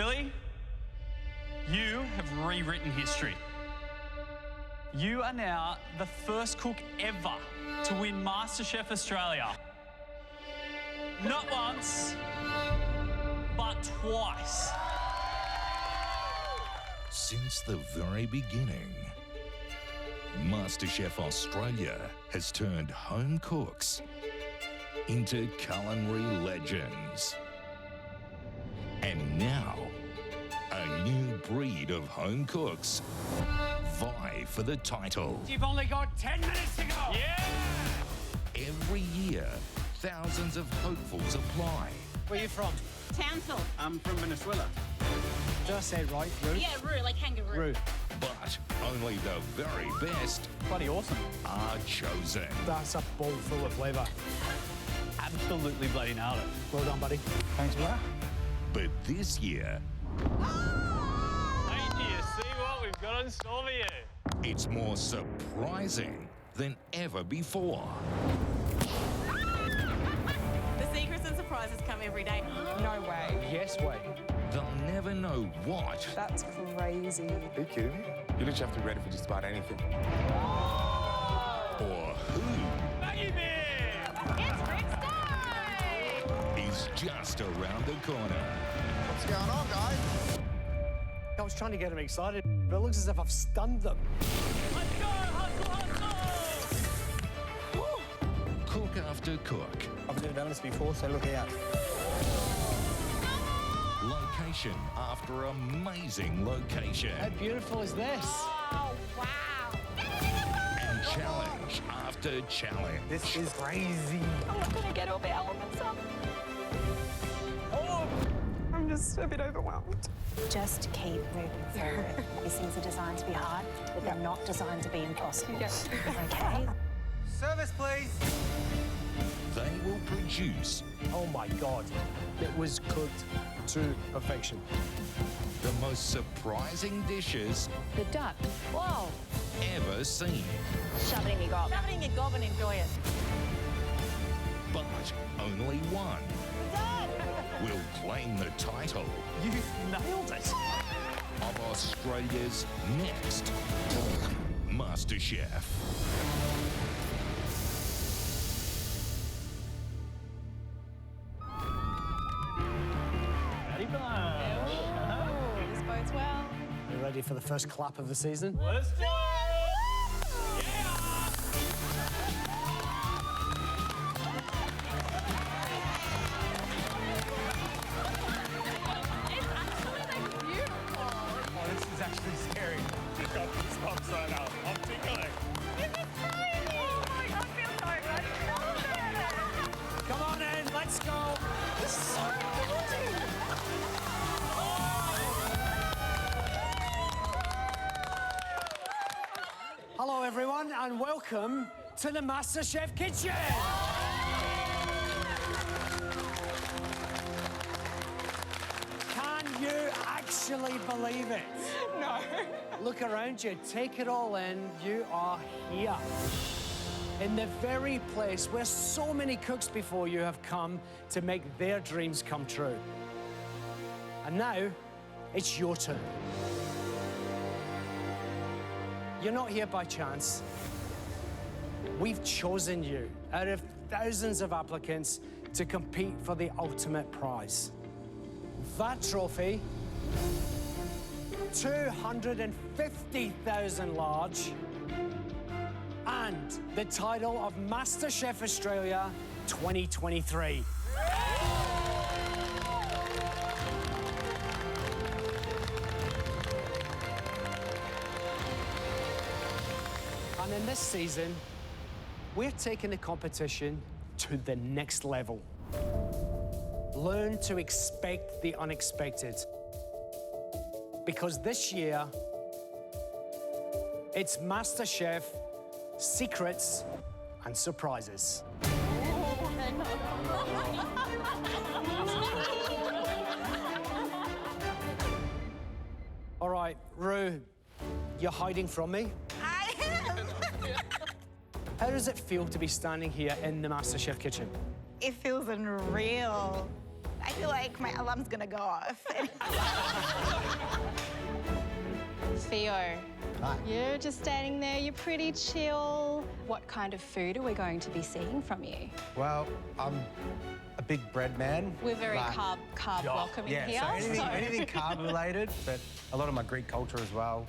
Billy, you have rewritten history. You are now the first cook ever to win MasterChef Australia. Not once, but twice. Since the very beginning, MasterChef Australia has turned home cooks into culinary legends. And now, a new breed of home cooks vie for the title. You've only got 10 minutes to go! Yeah! Every year, thousands of hopefuls apply. Where are you from? Townsville. I'm from Venezuela. Did I say it right, Rue? Yeah, Roo, like kangaroo. Rue. But only the very best Bloody awesome. are chosen. That's a bowl full of flavour. Absolutely bloody nailed it. Well done, buddy. Thanks for that. But this year, Wait till you see what we've got in store for you. it's more surprising than ever before. The secrets and surprises come every day. No way. Yes, way. They'll never know what That's crazy. Are you kidding me? You literally have to be ready for just about anything. or who Maggie Bear! It's Rick's day! is just around the corner. What's going on, guys? I was trying to get them excited, but it looks as if I've stunned them. Let's go! Hustle, hustle! Cook after cook, I've never done this before, so look out. location after amazing location, How beautiful is this? Oh, wow. and challenge after challenge. This is crazy. I'm not going to get all the elements up. Oh, I'm just a bit overwhelmed. Just keep moving forward. These things are designed to be hard, but they're not designed to be impossible. Okay? Service, please. They will produce Oh my God. It was cooked to perfection. the most surprising dishes The duck. Whoa. ever seen. Shove it in your gob. Shove it in your gob and enjoy it. But only one will claim the title You've nailed it. of Australia's next MasterChef. Ready, This bodes well. You ready for the first clap of the season? Let's do it! It's absolutely beautiful. Oh, this is actually scary. Just got goosebumps right now. I'm tickling. This is crazy. Oh my God, I feel so good. Come on in, let's go. It's so daunting. Hello, everyone, and welcome to the MasterChef kitchen. Can you actually believe it? No. Look around you, take it all in. You are here. In the very place where so many cooks before you have come to make their dreams come true. And now, it's your turn. You're not here by chance. We've chosen you out of thousands of applicants to compete for the ultimate prize. That trophy, 250,000 large, and the title of MasterChef Australia 2023. And in this season, we're taking the competition to the next level. Learn to expect the unexpected. Because this year, it's MasterChef Secrets and Surprises. All right, Rue, you're hiding from me? I am. How does it feel to be standing here in the MasterChef kitchen? It feels unreal. I feel like my alarm's gonna go off. Theo, you're just standing there, you're pretty chill. What kind of food are we going to be seeing from you? Well, I'm a big bread man. We're very Like- carb welcoming Yeah, here. so anything carb related, but a lot of my Greek culture as well,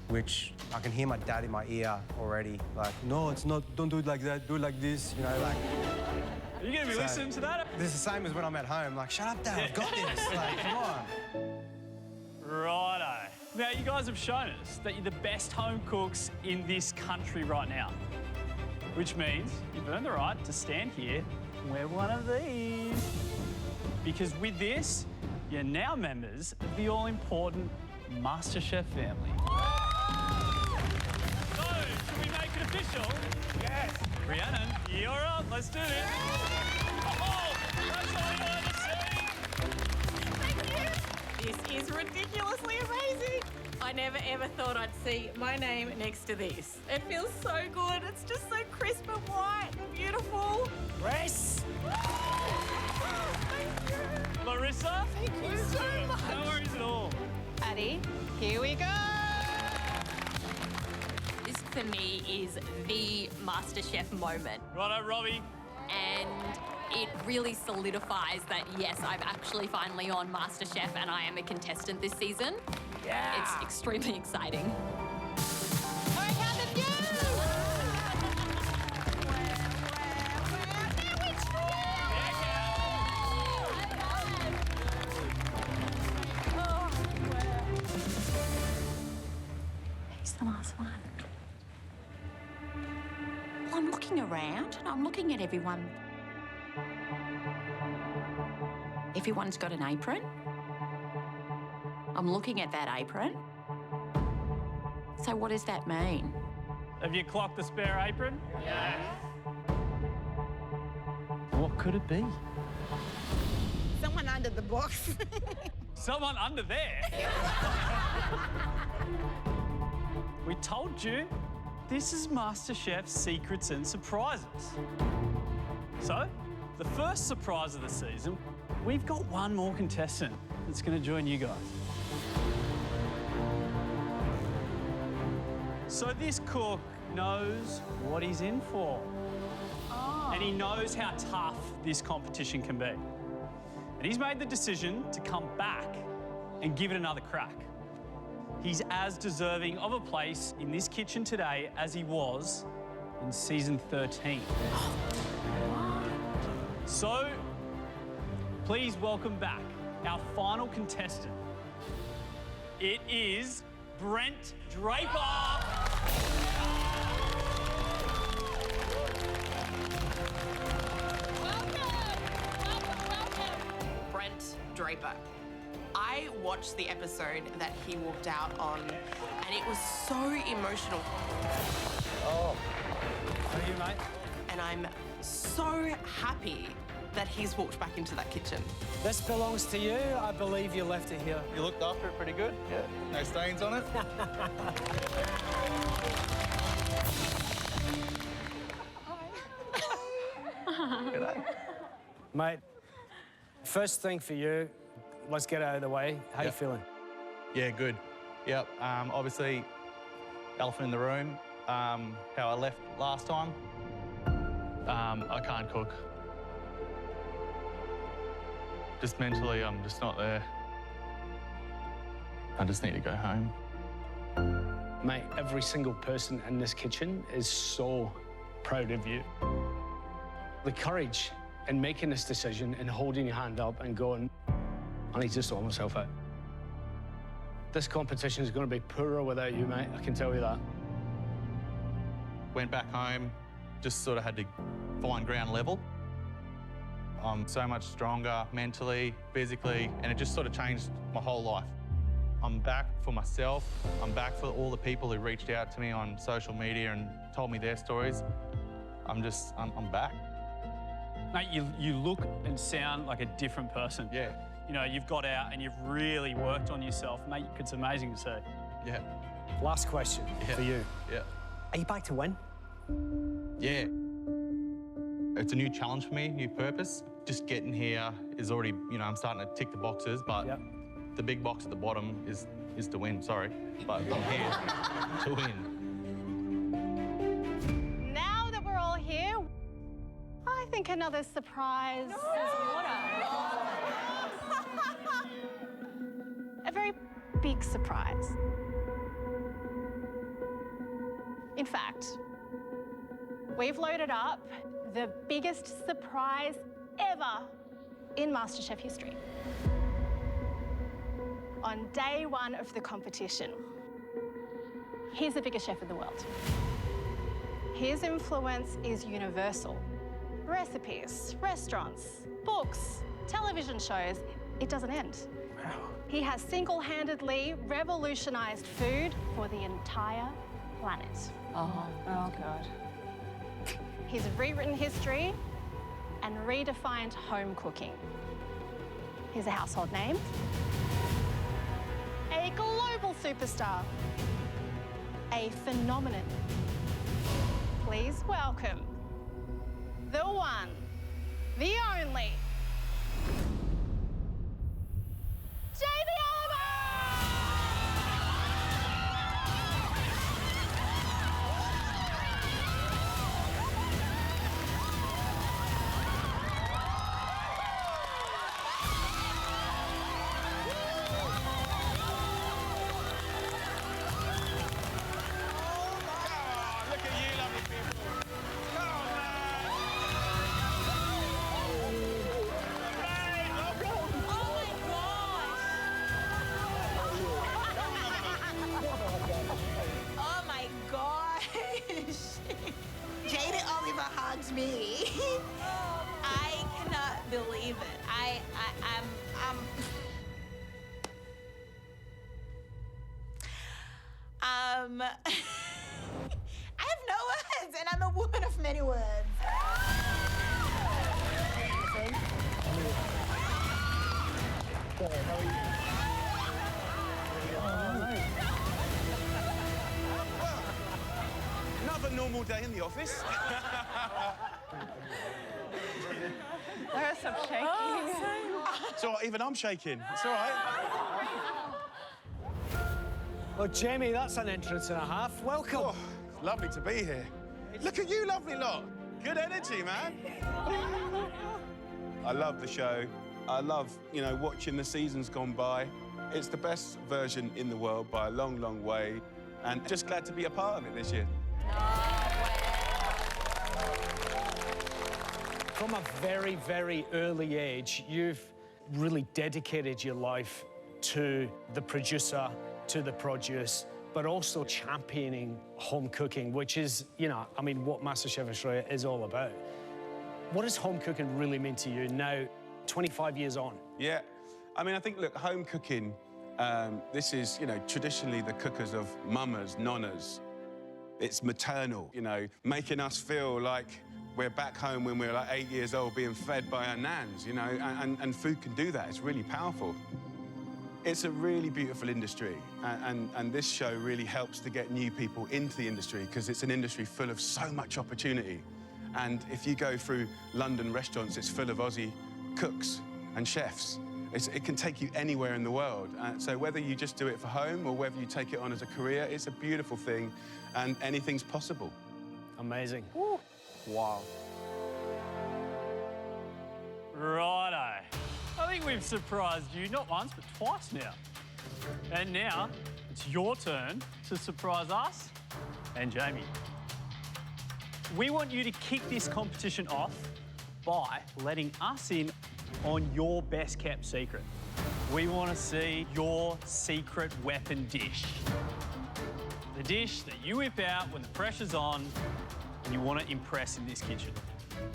which I can hear my dad in my ear already. Like, no, it's not, don't do it like that, do it like this, you know, like. Are you going to be listening to that? This is the same as when I'm at home, like, shut up, Dad, I've got this, like, come on. Righto. Now, you guys have shown us that you're the best home cooks in this country right now, which means you've earned the right to stand here and wear one of these. Because with this, you're now members of the all-important MasterChef family. So, should we make it official? Yes. Rhiannon, you're up. Let's do this. Oh, that's all you ever see. This is ridiculously amazing. I never ever thought I'd see my name next to this. It feels so good. It's just so crisp and white and beautiful. Grace! Thank you. Larissa? Thank you so much. No worries at all. Addie, here we go. This for me is the MasterChef moment. Righto, Robbie. And it really solidifies that, yes, I'm actually finally on MasterChef and I am a contestant this season. Yeah! It's extremely exciting. He's the last one. Well, I'm looking around and I'm looking at everyone. Everyone's got an apron. I'm looking at that apron. So what does that mean? Have you clocked the spare apron? Yeah. What could it be? Someone under the box. Someone under there? We told you, this is MasterChef's Secrets and Surprises. So, the first surprise of the season, we've got one more contestant that's going to join you guys. So this cook knows what he's in for. And he knows how tough this competition can be. And he's made the decision to come back and give it another crack. He's as deserving of a place in this kitchen today as he was in season 13. So, please welcome back our final contestant. It is Brent Draper. Brent Draper. I watched the episode that he walked out on, and it was so emotional. Oh, how are you, mate? And I'm so happy that he's walked back into that kitchen. This belongs to you. I believe you left it here. You looked after it pretty good. Yeah. No stains on it. G'day. Mate, first thing for you, let's get out of the way. How you feeling? Yeah, good. Yep. Obviously, elephant in the room. How I left last time. I can't cook. Just mentally, I'm just not there. I just need to go home. Mate, every single person in this kitchen is so proud of you. The courage in making this decision and holding your hand up and going, I need to sort myself out. This competition is going to be poorer without you, mate. I can tell you that. Went back home, just sort of had to find ground level. I'm so much stronger mentally, physically, and it just sort of changed my whole life. I'm back for myself. I'm back for all the people who reached out to me on social media and told me their stories. I'm back. Mate, you look and sound like a different person. Yeah. You know, you've got out and you've really worked on yourself, mate. It's amazing to see. Yeah. Last question for you. Yeah. Are you back to win? Yeah. It's a new challenge for me, new purpose just getting here is already, I'm starting to tick the boxes, but the big box at the bottom is to win, sorry. But I'm here to win. Now that we're all here, I think another surprise is a very big surprise. In fact, we've loaded up the biggest surprise ever in MasterChef history. On day one of the competition, he's the biggest chef in the world. His influence is universal. Recipes, restaurants, books, television shows, it doesn't end. Wow. He has single-handedly revolutionized food for the entire planet. Oh, God. He's rewritten history and redefined home cooking. He's a household name, a global superstar, a phenomenon. Please welcome the one, the only, Jamie Oliver! Oh my gosh. Jamie Oliver hugs me. I cannot believe it. I have no words, and I'm a woman of many words. Another normal day in the office. There's some shaking. It's all right, even I'm shaking. It's all right. Well, Jamie, that's an entrance and a half. Welcome. Oh, it's lovely to be here. Look at you, lovely lot. Good energy, man. I love the show. I love, watching the seasons gone by. It's the best version in the world by a long, long way. And just glad to be a part of it this year. From a very, very early age, you've really dedicated your life to the producer, to the produce, but also championing home cooking, which is, what MasterChef Australia is all about. What does home cooking really mean to you now, 25 years on? Yeah. I think, look, home cooking, this is, traditionally the cookers of mamas, nonnas. It's maternal, making us feel like we're back home when we're like 8 years old being fed by our nans, and food can do that. It's really powerful. It's a really beautiful industry, and this show really helps to get new people into the industry because it's an industry full of so much opportunity. And if you go through London restaurants, it's full of Aussie cooks and chefs. It can take you anywhere in the world. So whether you just do it for home or whether you take it on as a career, it's a beautiful thing, and anything's possible. Amazing. Woo. Wow. Righto. I think we've surprised you not once, but twice now. And now, it's your turn to surprise us and Jamie. We want you to kick this competition off by letting us in on your best-kept secret. We want to see your secret weapon dish. The dish that you whip out when the pressure's on and you want to impress in this kitchen.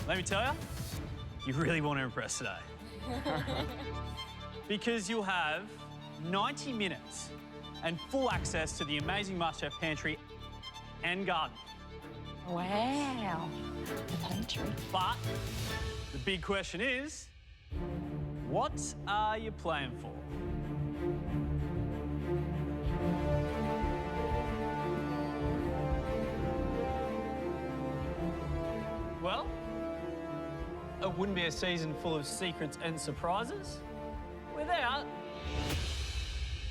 Let me tell you, you really want to impress today. Because you'll have 90 minutes and full access to the amazing MasterChef pantry and garden. Wow, the pantry. But the big question is, what are you playing for? Well, a wouldn't be a season full of secrets and surprises without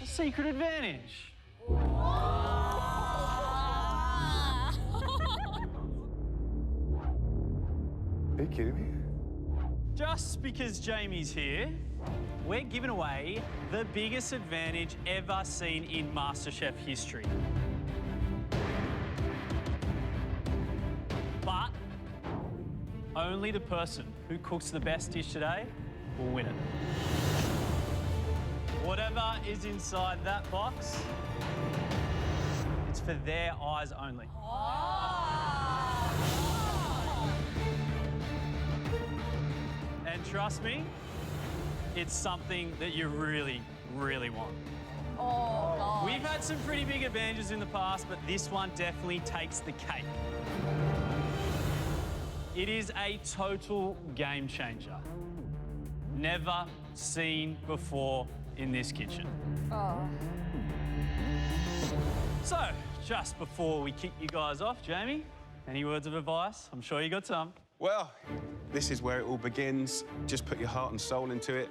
a secret advantage. Are you kidding me? Just because Jamie's here, we're giving away the biggest advantage ever seen in MasterChef history. But only the person who cooks the best dish today will win it. Whatever is inside that box, it's for their eyes only. And trust me, it's something that you really, really want. Oh, gosh. We've had some pretty big advantages in the past, but this one definitely takes the cake. It is a total game changer. Never seen before in this kitchen. Oh. So, just before we kick you guys off, Jamie, any words of advice? I'm sure you got some. Well, this is where it all begins. Just put your heart and soul into it.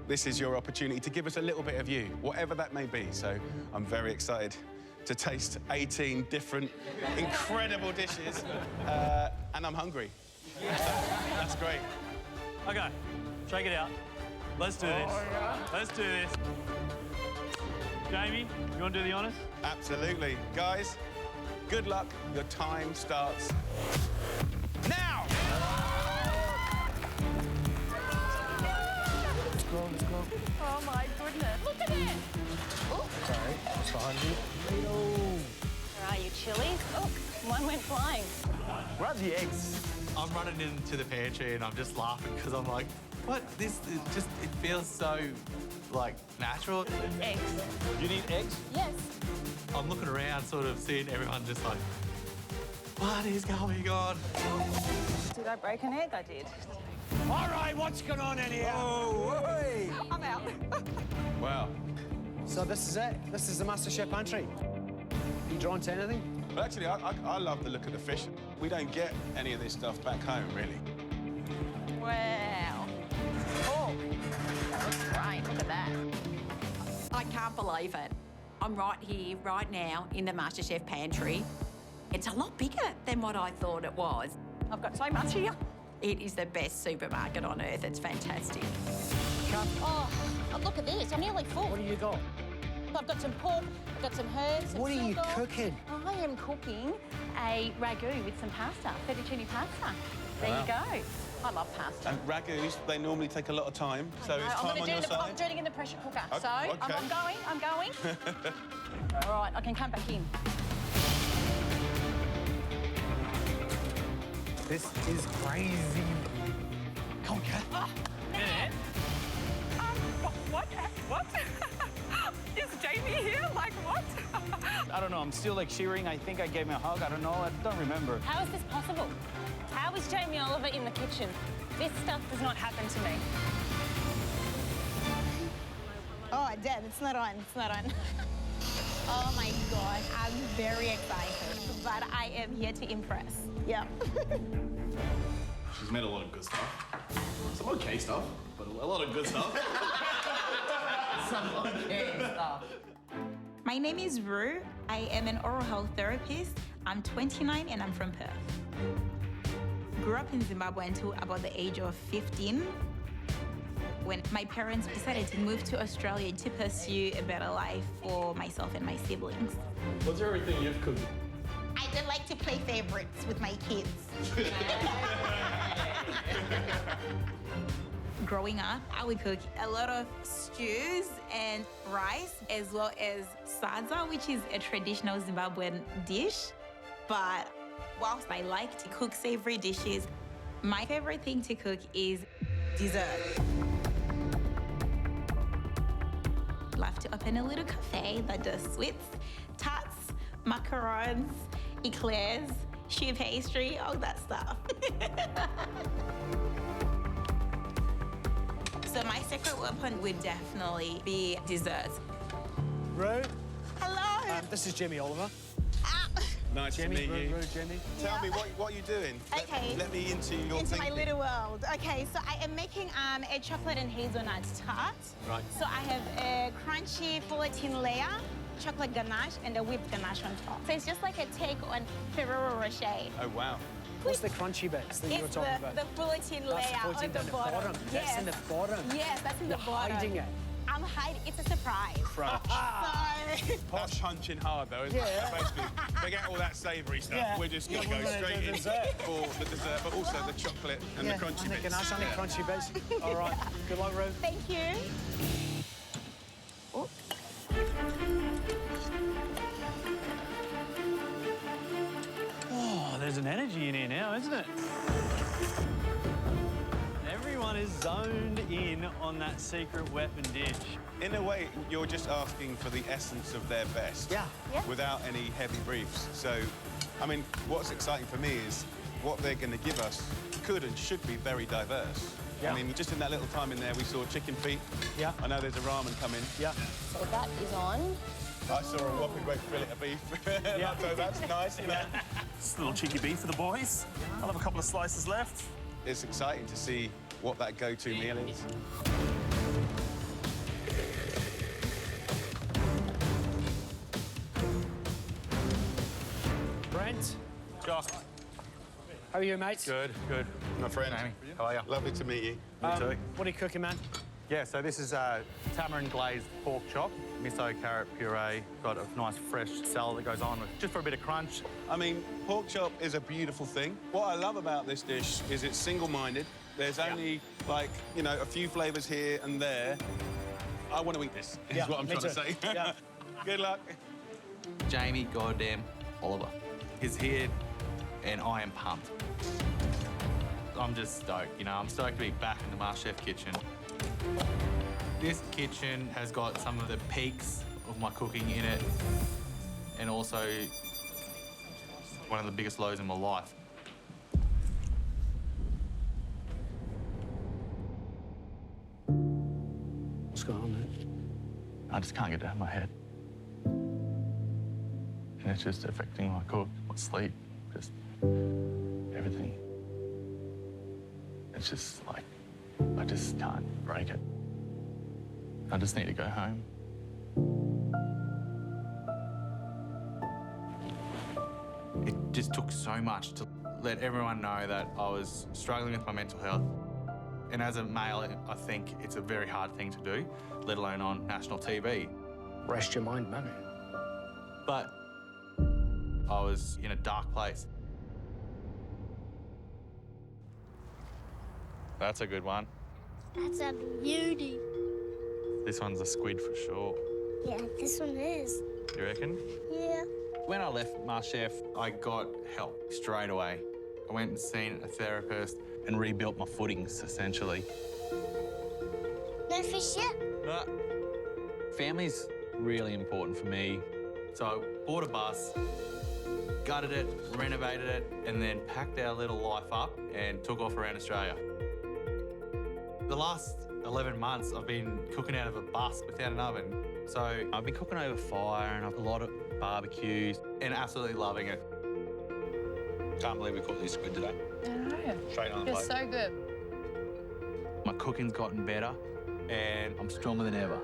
This is your opportunity to give us a little bit of you, whatever that may be. So I'm very excited to taste 18 different incredible dishes, and I'm hungry. That's great. Okay, check it out. Let's do this. Let's do this. Jamie, you want to do the honours? Absolutely. Guys, good luck. Your time starts now! Let's go. Oh, my goodness. Look at it. Oh. Sorry, it's behind you. Where are you, chilies? Oh, one went flying. Grab the eggs. I'm running into the pantry and I'm just laughing because I'm like, what? It feels so, like, natural. Eggs. You need eggs? Yes. I'm looking around, sort of seeing everyone just like, what is going on? Did I break an egg? I did. All right, what's going on in here? Oh, hey. I'm out. Wow. So this is it. This is the MasterChef pantry. You drawn to anything? Well, actually, I love the look of the fish. We don't get any of this stuff back home, really. Wow. Oh, that looks great. Look at that. I can't believe it. I'm right here, right now, in the MasterChef pantry. It's a lot bigger than what I thought it was. I've got so much here. It is the best supermarket on earth. It's fantastic. Oh, look at this. I'm nearly full. What do you got? I've got some pork, I've got some herbs, some What are you sugar. cooking? I am cooking a ragu with some pasta, fettuccine pasta. There you go. I love pasta. And ragus, they normally take a lot of time, so it's I'm time going on to your do side. I'm doing it in the pressure cooker. Okay, So okay. I'm going. All right, I can come back in. This is crazy. Come on, Kat. What? Is Jamie here? Like what? I don't know, I'm still like shivering. I think I gave him a hug. I don't know, I don't remember. How is this possible? How is Jamie Oliver in the kitchen? This stuff does not happen to me. Oh, Dad, it's not on. It's not on. Oh my gosh, I'm very excited, but I am here to impress. Yeah. She's made a lot of good stuff. Some okay stuff, but a lot of good stuff. Some okay stuff. My name is Rue. I am an oral health therapist. I'm 29 and I'm from Perth. Grew up in Zimbabwe until about the age of 15 when my parents decided to move to Australia to pursue a better life for myself and my siblings. What's everything you've cooked? I don't like to play favorites with my kids. Growing up, I would cook a lot of stews and rice, as well as sadza, which is a traditional Zimbabwean dish. But whilst I like to cook savory dishes, my favorite thing to cook is dessert. Love to open a little cafe that does sweets, tarts, macarons, eclairs, choux pastry, all that stuff. So my secret weapon would definitely be desserts. Rue? Hello. This is Jamie Oliver. Nice Jamie, to meet you. Jamie. Tell me, what are you doing? Okay. Let me into your Into my thinking. little world. Okay, so I am making a chocolate and hazelnut tart. Right. So I have a crunchy fouletin layer, chocolate ganache, and a whipped ganache on top. So it's just like a take on Ferrero Rocher. Oh, wow. What's the crunchy bits that you were It's talking about? the fouletin That's layer the on the fouletin bottom. That's in the bottom. Yes, that's in You're the bottom. hiding it. I'm hiding. It's a surprise. Crunch. So That's punching hard, though, isn't it? Yeah. Basically, forget all that savoury stuff. Yeah. We're just going to Yeah, go we're gonna straight do in dessert. for the dessert, but also the chocolate and the crunchy and the bits. ganache and the Yeah. crunchy bits. All right. Good luck, Ruth. thank you. Oh. Oh, there's an energy in here now, isn't it? Everyone is zoned in on that secret weapon dish. In a way, you're just asking for the essence of their best. Yeah. Yeah. Without any heavy briefs. So, I mean, what's exciting for me is what they're going to give us could and should be very diverse. Yeah. I mean, just in that little time in there, we saw chicken feet. Yeah. I know there's a ramen coming. Yeah. So that is on. I saw a whopping great fillet of beef. Yeah. So that's nice, you know. Just a little cheeky beef for the boys. I'll have a couple of slices left. It's exciting to see what that go-to meal is. Brent, Jock. how are you, mate? Good. My friend. Amy, how are you? Lovely to meet you. What are you cooking, man? Yeah, so this is tamarind glazed pork chop, miso carrot puree, got a nice fresh salad that goes on with, just for a bit of crunch. I mean, pork chop is a beautiful thing. What I love about this dish is it's single-minded. There's only, like, you know, a few flavours here and there. I want to eat this, is what I'm me trying to too. say. Yeah. Good luck. Jamie goddamn Oliver is here, and I am pumped. I'm just stoked, you know, I'm stoked to be back in the MasterChef kitchen. This kitchen has got some of the peaks of my cooking in it, and also one of the biggest lows in my life. What's going on, man? I just can't get it out of my head. And it's just affecting my cook, my sleep, just everything. It's just like, I just can't break it. I just need to go home. It just took so much to let everyone know that I was struggling with my mental health. And as a male, I think it's a very hard thing to do, let alone on national TV. Rest your mind, man. But I was in a dark place. That's a good one. That's a beauty. This one's a squid for sure. Yeah, this one is. You reckon? Yeah. When I left MasterChef, I got help straight away. I went and seen a therapist and rebuilt my footings, essentially. No fish yet? But family's really important for me. So I bought a bus, gutted it, renovated it, and then packed our little life up and took off around Australia. The last 11 months, I've been cooking out of a bus without an oven. So I've been cooking over fire and a lot of barbecues and absolutely loving it. Can't believe we caught this squid today. I know. Straight on the It's plate. so good. My cooking's gotten better and I'm stronger than ever.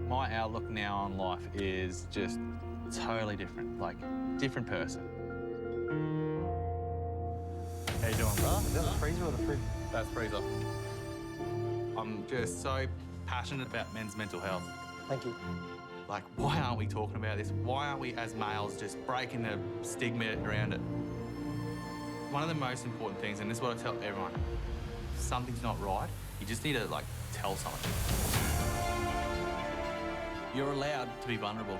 My outlook now on life is just totally different, like different person. How you doing, brother? Is that the freezer or the fridge? That's freezer. I'm just so passionate about men's mental health. Thank you. Like, why aren't we talking about this? Why aren't we, as males, just breaking the stigma around it? One of the most important things, and this is what I tell everyone, if something's not right, you just need to, like, tell someone. You're allowed to be vulnerable.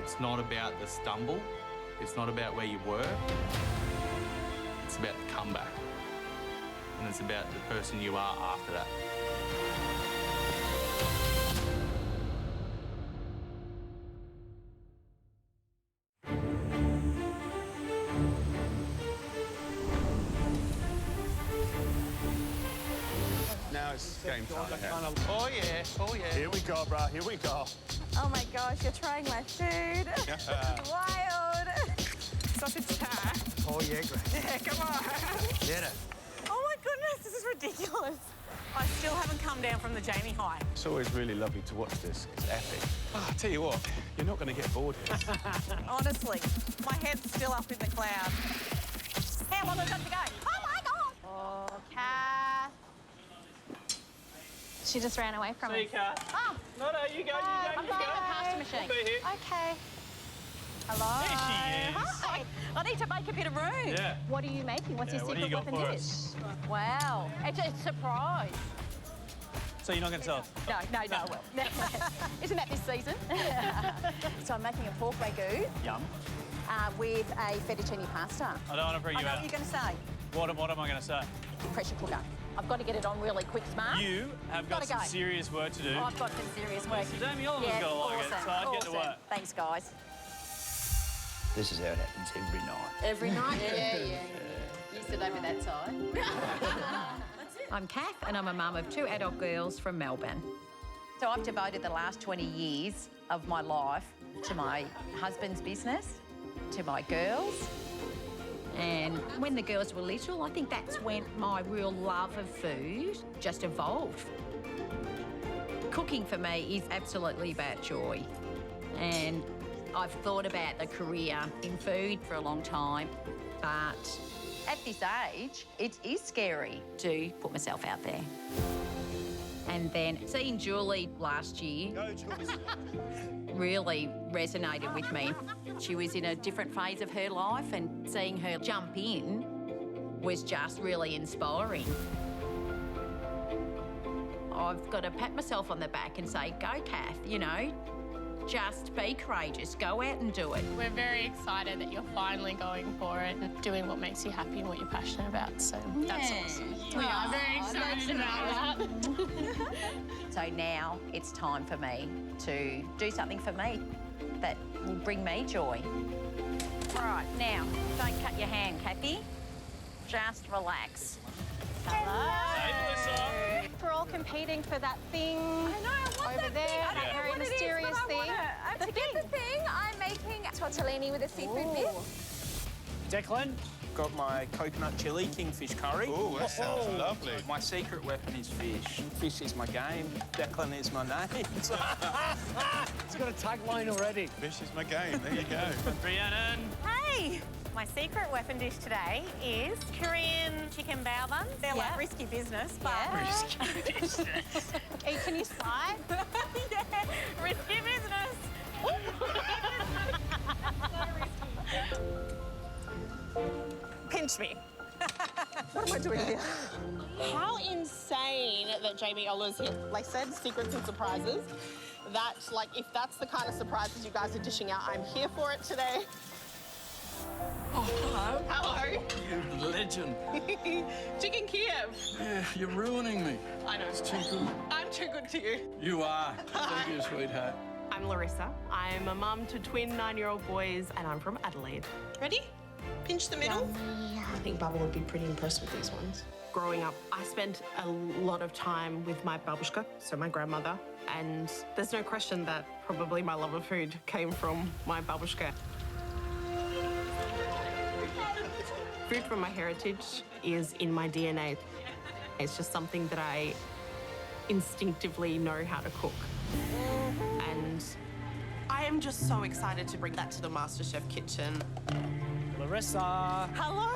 It's not about the stumble. It's not about where you were. It's about the comeback. And it's about the person you are after that. Now it's game time. Oh, yeah. Oh, yeah. Here we go, bro. Here we go. Oh my gosh, you're trying my food. Wild. Sausage tie. Oh, yeah, great. Yeah, come on. Get it. Oh my goodness, this is ridiculous. I still haven't come down from the Jamie high. It's always really lovely to watch this. It's epic. Oh, I tell you what, you're not going to get bored here. Honestly, my head's still up in the cloud. How long have I got to go? Oh my God! Oh, Kath. She just ran away from See you, us. Kath. Oh, No, you go, I'm just getting the pasta machine. We'll be here. Okay. Hello. There she is. Hi. I need to make a bit of room. Yeah. What are you making? What's your What do you secret got weapon for dish? us? Wow. It's a surprise. So you're not going to tell us? No, I will. Isn't that this season? So I'm making a pork ragu Yum. with a fettuccine pasta. I don't want to bring I you know out. what you're going to say. What am I going to say? Pressure cooker. I've got to get it on really quick, smart. You have got Gotta some go. serious work to do. I've got some serious work. So Jamie Oliver's Yeah, got to like it, awesome, so I'd get to awesome. work. Thanks, guys. This is how it happens every night. Every night? Yeah. You sit over that side. I'm Kath, and I'm a mum of 2 adult girls from Melbourne. So I've devoted the last 20 years of my life to my husband's business, to my girls. And when the girls were little, I think that's when my real love of food just evolved. Cooking for me is absolutely about joy. And I've thought about a career in food for a long time, but at this age, it is scary to put myself out there. And then seeing Julie last year really resonated with me. She was in a different phase of her life, and seeing her jump in was just really inspiring. I've got to pat myself on the back and say, go, Kath, you know, just be courageous, go out and do it. We're very excited that you're finally going for it and doing what makes you happy and what you're passionate about, so that's awesome. We are very excited about that. So now it's time for me to do something for me that will bring me joy. Right, now, don't cut your hand, Kathy. Just relax. Hello. We're all competing for that thing over there, that very mysterious thing. To get the thing, I'm making tortellini with a seafood dip. Declan? Got my coconut chili kingfish curry. Oh, that sounds lovely. My secret weapon is fish. Fish is my game. Declan is my name. He's got a tagline already. Fish is my game. There you go. Rhiannon. Hey! My secret weapon dish today is Korean chicken bao buns. They're like risky business, but... Risky business. Hey, can you slide? Yeah, risky business. Pinch me. What am I doing here? How insane that Jamie Oliver's here. Like I said, secrets and surprises. That's like, if that's the kind of surprises you guys are dishing out, I'm here for it today. Oh, hello. Hello. You legend. Chicken Kiev. Yeah, you're ruining me. I know. It's too good. I'm too good to you. You are. Thank you, sweetheart. I'm Larissa. I'm a mum to twin 9-year-old boys, and I'm from Adelaide. Ready? Pinch the middle. I think Bubba would be pretty impressed with these ones. Growing up, I spent a lot of time with my babushka, so my grandmother, and there's no question that probably my love of food came from my babushka. Food from my heritage is in my DNA. It's just something that I instinctively know how to cook. And I am just so excited to bring that to the MasterChef kitchen. Larissa. Hello.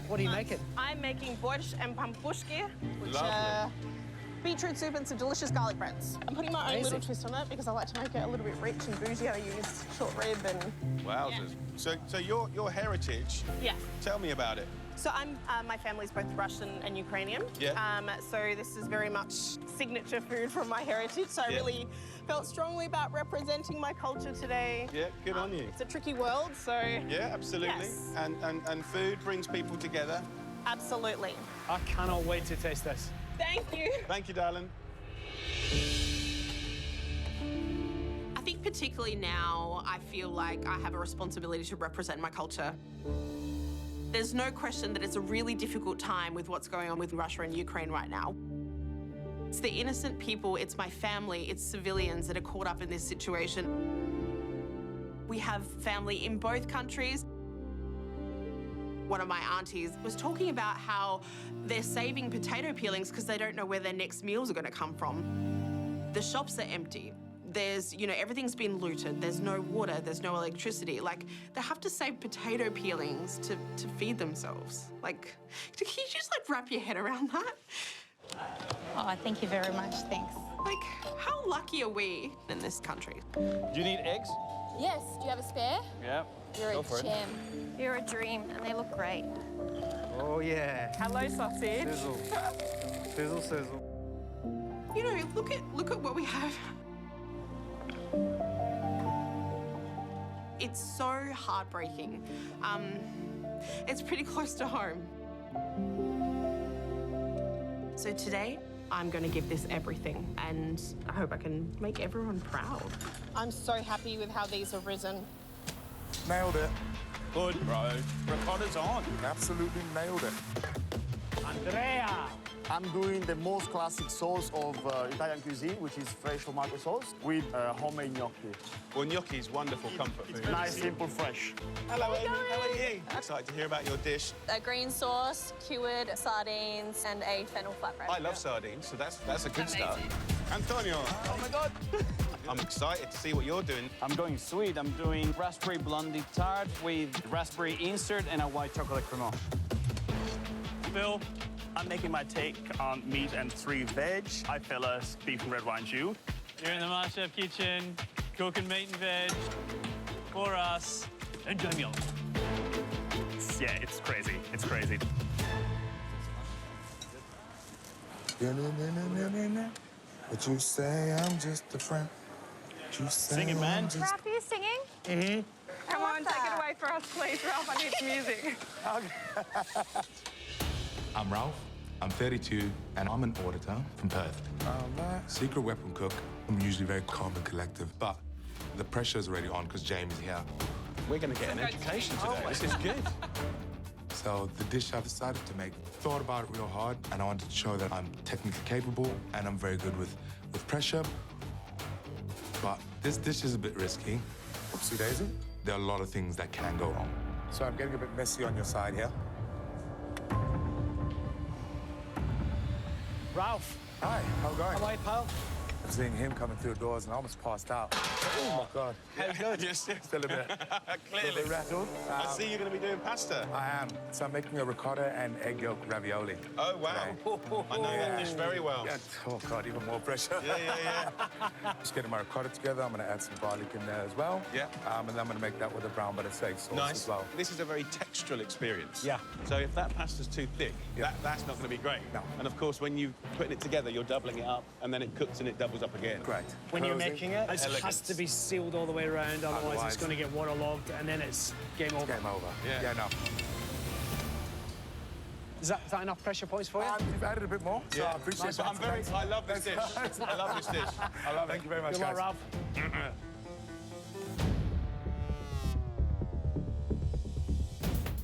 What are you making? I'm making borscht and pampushki, which Lovely. are beetroot soup and some delicious garlic breads. I'm putting my own little twist on it because I like to make it a little bit rich and bougie. I use short rib and... Wowzers. So your heritage, Yeah. tell me about it. So my family's both Russian and Ukrainian. Yeah. So this is very much signature food from my heritage. So I Yeah. really felt strongly about representing my culture today. Yeah, good on you. It's a tricky world, so... Yeah, absolutely. Yes. And food brings people together. Absolutely. I cannot wait to taste this. Thank you. Thank you, darling. I think particularly now, I feel like I have a responsibility to represent my culture. There's no question that it's a really difficult time with what's going on with Russia and Ukraine right now. It's the innocent people, it's my family, it's civilians that are caught up in this situation. We have family in both countries. One of my aunties was talking about how they're saving potato peelings because they don't know where their next meals are going to come from. The shops are empty. There's, you know, everything's been looted. There's no water, there's no electricity. Like, they have to save potato peelings to feed themselves. Like, can you just, like, wrap your head around that? Oh, thank you very much. Thanks. Like, how lucky are we in this country? Do you need eggs? Yes, do you have a spare? Yeah. You're Go a for it. gem. You're a dream, and they look great. Oh, yeah. Hello, sausage. Sizzle. Sizzle, sizzle. You know, look at what we have. It's so heartbreaking. It's pretty close to home. So today, I'm going to give this everything, and I hope I can make everyone proud. I'm so happy with how these have risen. Nailed it. Good, bro. Ricotta's on. Absolutely nailed it. Andrea! I'm doing the most classic sauce of Italian cuisine, which is fresh tomato sauce with homemade gnocchi. Well, gnocchi is wonderful comfort food. Nice, simple, fresh. Hello, Amy. How are you? Excited to hear about your dish. A green sauce, cured sardines, and a fennel flatbread. I love sardines, so that's a good start. Antonio. Oh, my God. I'm excited to see what you're doing. I'm going sweet. I'm doing raspberry blondie tart with raspberry insert and a white chocolate cremant. Phil, I'm making my take on meat and 3 veg. I fill us beef and red wine stew. You're in the MasterChef kitchen, cooking meat and veg for us. And Jamie. Yeah, it's crazy. It's crazy. But you say I'm just a friend. You say Sing it, man. Ralph, are you singing? Mm-hmm. Come on, take it away for us, please. Ralph, I need some music. I'm Ralph, I'm 32, and I'm an auditor from Perth. Secret weapon cook. I'm usually very calm and collective, but the pressure's already on because Jamie's here. We're going to get an education today. This is good. So the dish I've decided to make, thought about it real hard, and I wanted to show that I'm technically capable and I'm very good with pressure. But this dish is a bit risky. Oopsie daisy. There are a lot of things that can go wrong. So I'm getting a bit messy on your side here. Ralph. Hi, how are you going? How are you, pal? I'm seeing him coming through the doors and I almost passed out. Oh, my God. How good? Still a bit. Clearly. A bit rattled. I see you're going to be doing pasta. I am. So I'm making a ricotta and egg yolk ravioli. Oh, wow. I know that dish very well. Yeah. Oh, God, even more pressure. Yeah. Just getting my ricotta together. I'm going to add some garlic in there as well. Yeah. And then I'm going to make that with a brown butter steak sauce Nice. as well. This is a very textural experience. Yeah. So if that pasta's too thick, that's not going to be great. No. And of course, when you're putting it together, you're doubling it up, and then it cooks and it doubles up again. Correct. When you're making it, it has to be sealed all the way around, otherwise it's going to get waterlogged, and then it's game over. Game over. Yeah, no. Is that enough pressure points for you? You've added a bit more, so I appreciate Nice. that. I love this dish. I love this dish. I love it. Thank you very much, Good guys. luck, Ralph.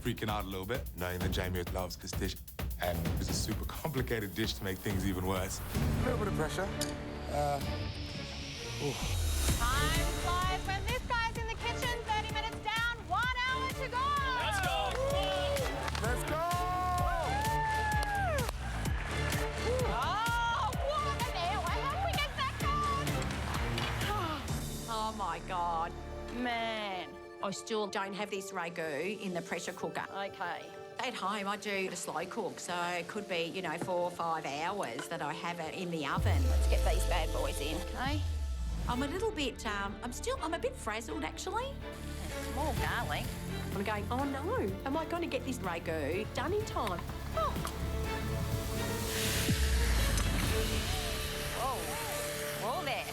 Freaking out a little bit, knowing that Jamie loves this dish. And it's a super complicated dish to make things even worse. A little bit of pressure. Time flies when this guy's in the kitchen. 30 minutes down, 1 hour to go. Let's go. Let's go! Oh, what an hour. How quick is that gone? Oh, my God. Man, I still don't have this ragu in the pressure cooker. Okay. At home, I do a slow cook, so it could be, 4 or 5 hours that I have it in the oven. Let's get these bad boys in, okay? I'm a little bit, I'm a bit frazzled, actually. More garlic. I'm going, oh, no. Am I going to get this ragu done in time? Oh. Whoa there.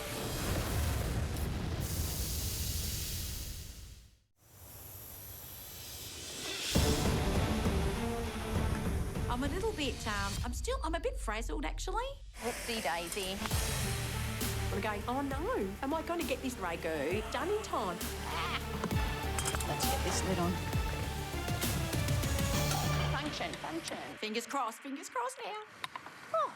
I'm a bit frazzled, actually. Whoopsie daisy. I'm going, oh, no. Am I going to get this ragu done in time? Let's get this lid on. Function. Fingers crossed now. Oh.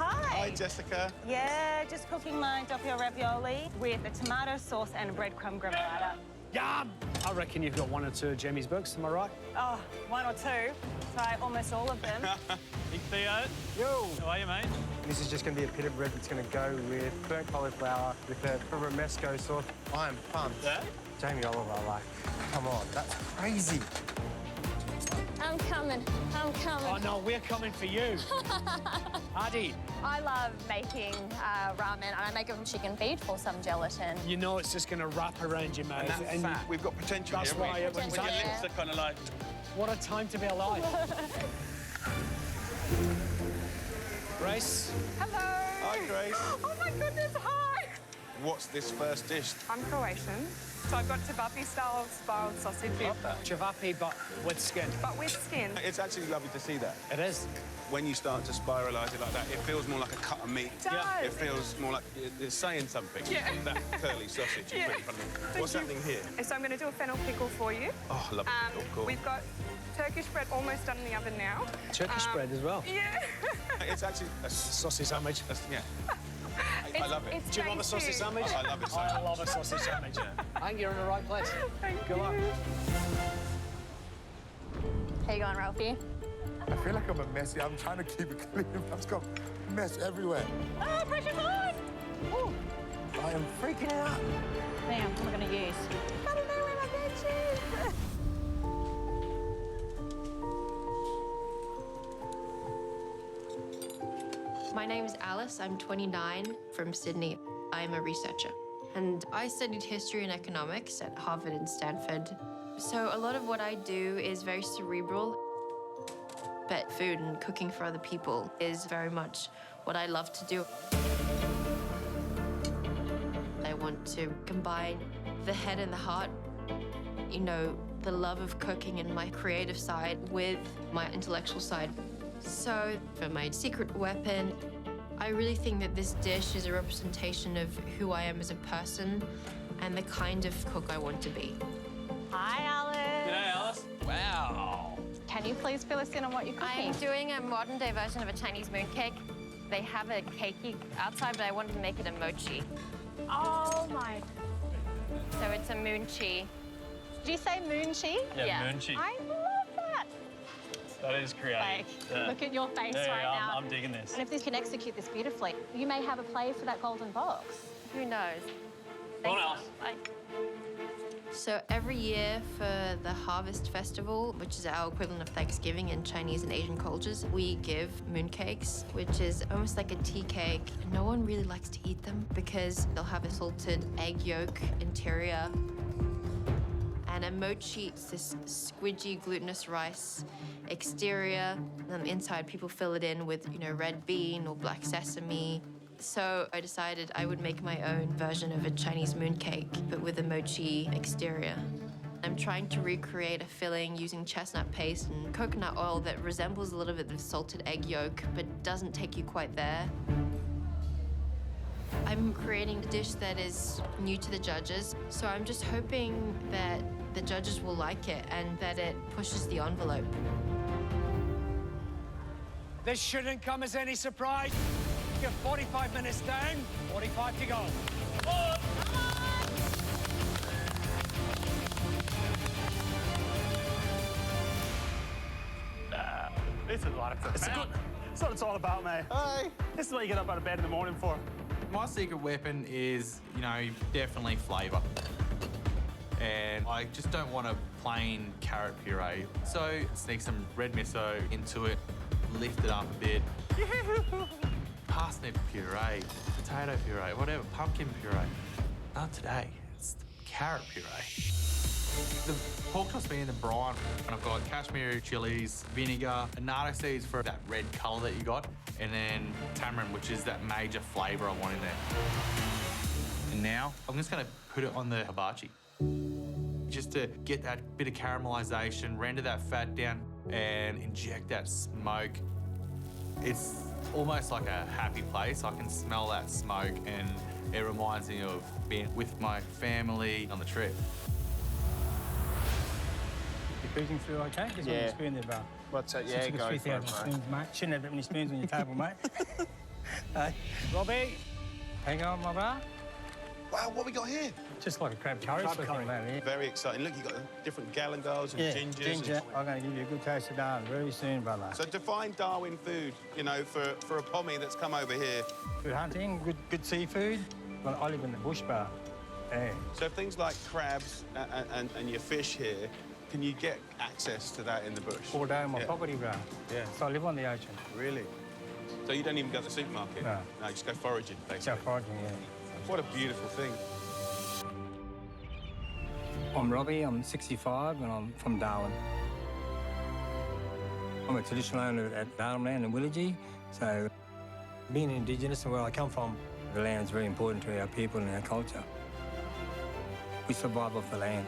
hi. Hi, Jessica. Yeah, just cooking my doppio ravioli with a tomato sauce and a breadcrumb gremolata. Yum! I reckon you've got one or two of Jamie's books, am I right? Oh, one or two. Try almost all of them. Big Theo. Yo! How are you, mate? This is just going to be a pita bread that's going to go with burnt cauliflower with a romesco sauce. I'm pumped. Yeah? Jamie Oliver, like, come on, that's crazy. I'm coming. I'm coming. Oh, no, we're coming for you. Adi. I love making ramen, and I make it from chicken feet for some gelatin. You know it's just going to wrap around your mouth. And that fat, we've got potential That's here. why When your lips are kind of like... What a time to be alive. Grace. Hello. Hi, Grace. Oh, my goodness, hi. What's this first dish? I'm Croatian, so I've got cevapi-style spiraled sausage. Cevapi, but with skin. But with skin. It's actually lovely to see that. It is. When you start to spiralise it like that, it feels more like a cut of meat. It does. It feels more like it's saying something. Yeah. That curly sausage is really funny. What's happening here? So I'm going to do a fennel pickle for you. Oh, I love it. Cool. We've got Turkish bread almost done in the oven now. Turkish bread as well. Yeah. It's actually a sausage sandwich. Yeah. I love it. Do you love a sausage sandwich? I love it so much. I love a sausage sandwich. I think you're in the right place. Thank Good luck. How you going, Ralphie? I feel like I'm a mess here. I'm trying to keep it clean. I've just got mess everywhere. Oh, pressure's on. Ooh, I am freaking out. Damn, what am I going to use? I don't know where my bench is. My name is Alice. I'm 29 from Sydney. I'm a researcher. And I studied history and economics at Harvard and Stanford. So a lot of what I do is very cerebral. But food and cooking for other people is very much what I love to do. I want to combine the head and the heart, you know, the love of cooking and my creative side with my intellectual side. So for my secret weapon, I really think that this dish is a representation of who I am as a person and the kind of cook I want to be. Hi, Alice. G'day, Alice. Wow. Can you please fill us in on what you're cooking? I'm doing a modern-day version of a Chinese mooncake. They have a cakey outside, but I wanted to make it a mochi. Oh, my. So it's a moonchi. Did you say moonchi? Yeah, moonchi. I love that. That is creative. Like, look at your face right now. I'm digging this. And if this can execute this beautifully, you may have a play for that golden box. Who knows? What else? So every year for the Harvest Festival, which is our equivalent of Thanksgiving in Chinese and Asian cultures, we give mooncakes, which is almost like a tea cake. No one really likes to eat them because they'll have a salted egg yolk interior. And a mochi is this squidgy glutinous rice exterior. And on the inside, people fill it in with, you know, red bean or black sesame. So I decided I would make my own version of a Chinese mooncake, but with a mochi exterior. I'm trying to recreate a filling using chestnut paste and coconut oil that resembles a little bit of salted egg yolk, but doesn't take you quite there. I'm creating a dish that is new to the judges, so I'm just hoping that the judges will like it and that it pushes the envelope. This shouldn't come as any surprise. You're 45 minutes down, 45 to go. Oh. This is what it's about. That's what it's all about, mate. Hi. This is what you get up out of bed in the morning for. My secret weapon is, you know, definitely flavour. And I just don't want a plain carrot puree. So sneak some red miso into it, lift it up a bit. Parsnip puree, potato puree, whatever, pumpkin puree. Not today, it's carrot puree. The pork chop's been in the brine, and I've got cashmere chilies, vinegar, annatto seeds for that red colour that you got, and then tamarind, which is that major flavour I want in there. And now, I'm just gonna put it on the hibachi. Just to get that bit of caramelisation, render that fat down, and inject that smoke. It's almost like a happy place. I can smell that smoke, and it reminds me of being with my family on the trip. You're cruising through okay? Just want a spoon there, bro. What's that? Yeah, go for it, mate. Spoons, mate. Shouldn't have that many spoons on your table, mate. Hey. Robbie. Hang on, my brother. Wow, what we got here? Just like a crab curry. Crab sort of curry. thing, mate, yeah. Very exciting. Look, you've got different gallangals and Yeah, gingers. ginger. I'm going to give you a good taste of Darwin very soon, brother. So define Darwin food, you know, for a pommy that's come over here. Good hunting, good seafood. Well, I live in the bush, bar. Yeah. So things like crabs and your fish here, can you get access to that in the bush? All day on my Yeah. property, bro. Yeah. So I live on the ocean. Really? So you don't even go to the supermarket? No. No, you just go foraging, basically. Go foraging, yeah. What a beautiful thing. I'm Robbie, I'm 65 and I'm from Darwin. I'm a traditional owner at Darwin Land in Willagee, so being Indigenous and where I come from, the land is very important to our people and our culture. We survive off the land.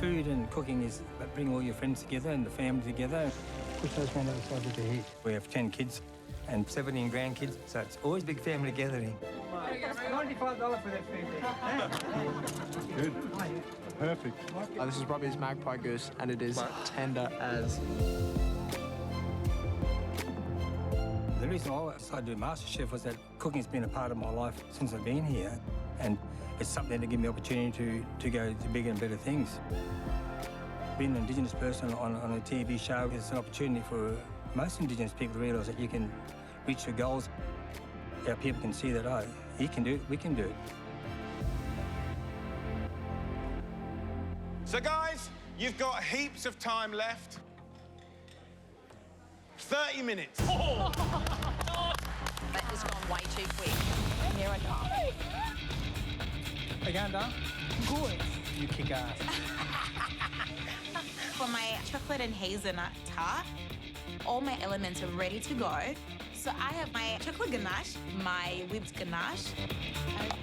Food and cooking is about bringing all your friends together and the family together. Push those men outside with the heat. We have 10 kids and 17 grandkids, so it's always a big family gathering. $95 for that food. Good. Perfect. This is Robbie's magpie goose, and it is tender as. The reason I decided to do MasterChef was that cooking's been a part of my life since I've been here, and it's something to give me opportunity to go to bigger and better things. Being an Indigenous person on a TV show is an opportunity for most Indigenous people to realise that you can reach your goals. Our people can see that, oh, he can do it, we can do it. So guys, you've got heaps of time left. 30 minutes. That has gone way too quick. Here I go. Again, Dan? Good. You kick ass. For my chocolate and hazelnut tart, all my elements are ready to go. So I have my chocolate ganache, my whipped ganache,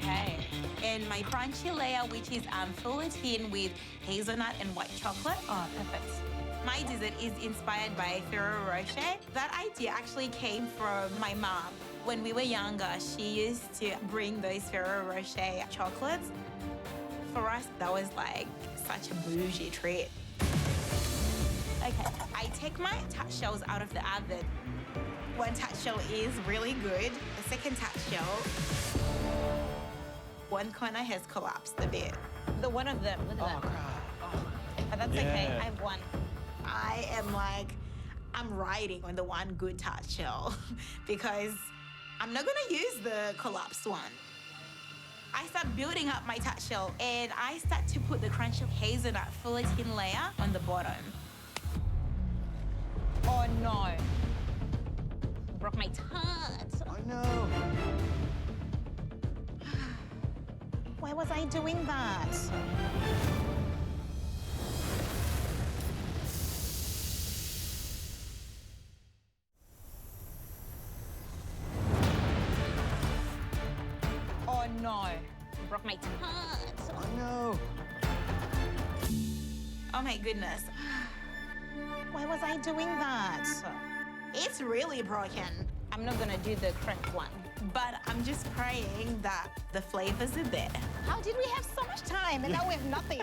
okay, and my crunchy layer, which is filleted with hazelnut and white chocolate. Oh, perfect. My dessert is inspired by Ferrero Rocher. That idea actually came from my mom. When we were younger, she used to bring those Ferrero Rocher chocolates. For us, that was like such a bougie treat. Okay, I take my tart shells out of the oven. One tart shell is really good. The second tart shell, one corner has collapsed a bit. The one of them, look at that. But that's okay, I have one. I am like, I'm riding on the one good tart shell because I'm not gonna use the collapsed one. I start building up my tart shell and I start to put the crunchy hazelnut filleted layer on the bottom. Oh no. Broke my tart. I know. Why was I doing that? Oh no. Broke my tart. I know. Oh my goodness. Why was I doing that? It's really broken. I'm not gonna do the correct one, but I'm just praying that the flavors are there. How did we have so much time and now we have nothing?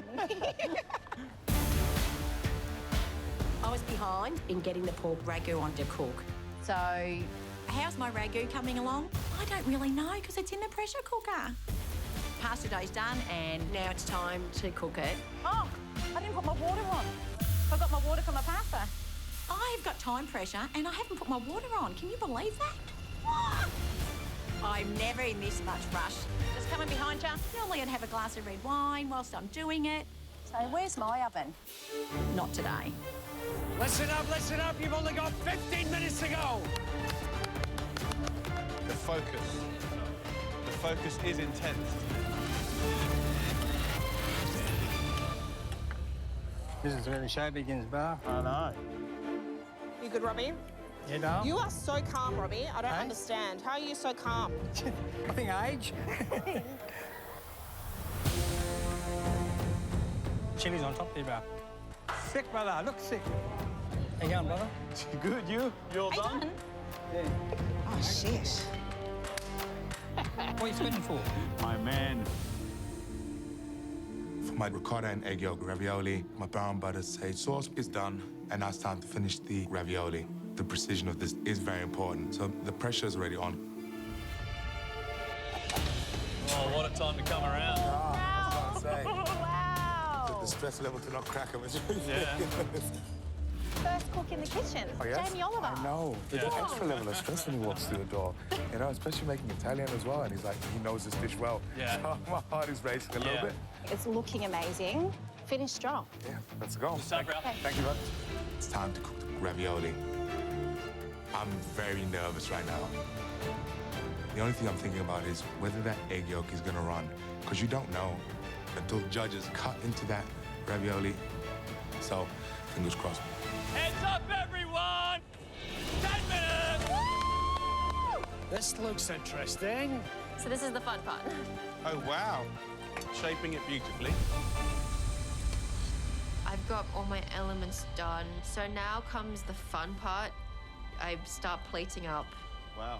I was behind in getting the pork ragu on to cook. So, how's my ragu coming along? I don't really know because it's in the pressure cooker. Pasta dough's done and now it's time to cook it. Oh, I didn't put my water on. Forgot my water for my pasta. I've got time pressure and I haven't put my water on. Can you believe that? What? I'm never in this much rush. Just coming behind you. Normally I'd have a glass of red wine whilst I'm doing it. So where's my oven? Not today. Listen up, you've only got 15 minutes to go. The focus. The focus is intense. This is where the show begins, bar. I know. You good, Robbie? Yeah, darling. You are so calm, Robbie. I don't understand. How are you so calm? I think age. Chili's on top there, bro. Sick, brother. Look sick. How you going, brother? Good, you? You all done? Yeah. Oh, shit. What are you sweating for? My man. For my ricotta and egg yolk ravioli, my brown butter sage sauce is done, and now it's time to finish the ravioli. the precision of this is very important. So the pressure is already on. Oh, what a time to come around. I was going to say. Wow. The stress level to not crack him is Yeah. First cook in the kitchen, Oh, yes? Jamie Oliver. I know. There's an extra level of stress when he walks through the door. You know, especially making Italian as well. And he's like, he knows this dish well. Yeah. So my heart is racing a little bit. It's looking amazing. Finish strong. Yeah, let's go. Thank you, bud. It's time to cook the ravioli. I'm very nervous right now. The only thing I'm thinking about is whether that egg yolk is gonna run, because you don't know until judges cut into that ravioli. So, fingers crossed. Heads up, everyone! 10 minutes! This looks interesting. So this is the fun part. Oh, wow. Shaping it beautifully. I've got all my elements done. So now comes the fun part. I start plating up. Wow.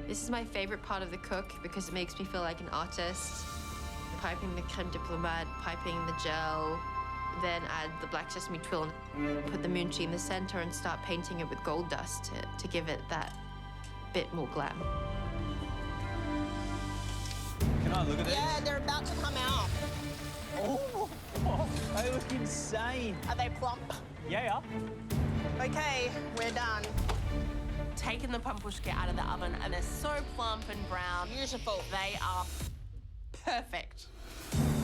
This is my favorite part of the cook because it makes me feel like an artist. Piping the creme diplomat, piping the gel, then add the black sesame twill, put the moonchi in the center and start painting it with gold dust to give it that bit more glam. Can I look at this? Yeah, they're about to come out. Oh, they look insane. Are they plump? Yeah. Okay, we're done. Taking the pampushka out of the oven and they're so plump and brown. Beautiful. They are perfect.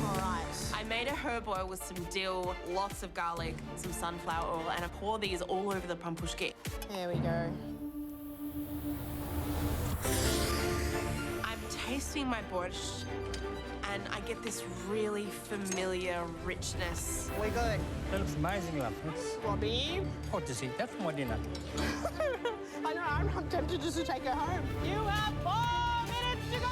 All right. I made a herb oil with some dill, lots of garlic, some sunflower oil, and I pour these all over the pampushka. There we go. I'm tasting my borscht, and I get this really familiar richness. We're good. That looks amazing, love. Robbie? Hot to see that for my dinner. I know, I'm tempted just to take it home. You have 4 minutes to go!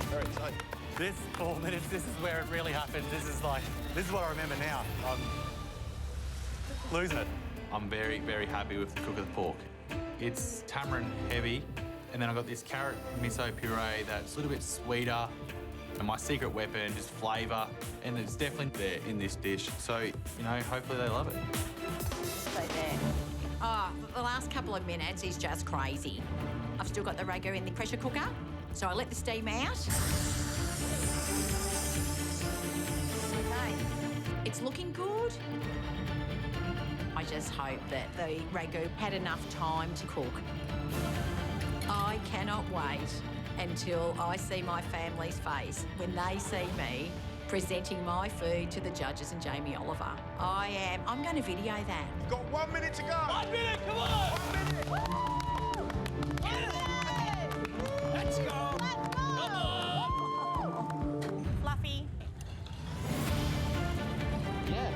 Very exciting. This 4 minutes, this is where it really happens. This is what I remember now. I'm losing it. I'm very, very happy with the cook of the pork. It's tamarind heavy, and then I've got this carrot miso puree that's a little bit sweeter. And my secret weapon is flavour, and it's definitely there in this dish. So, you know, hopefully they love it. So there. Oh, the last couple of minutes is just crazy. I've still got the ragu in the pressure cooker, so I let the steam out. Okay, it's looking good. I just hope that the ragu had enough time to cook. I cannot wait until I see my family's face when they see me presenting my food to the judges and Jamie Oliver. I'm going to video that. Got 1 minute to go. 1 minute, come on! 1 minute! Let's go! Come on! Fluffy. Yes.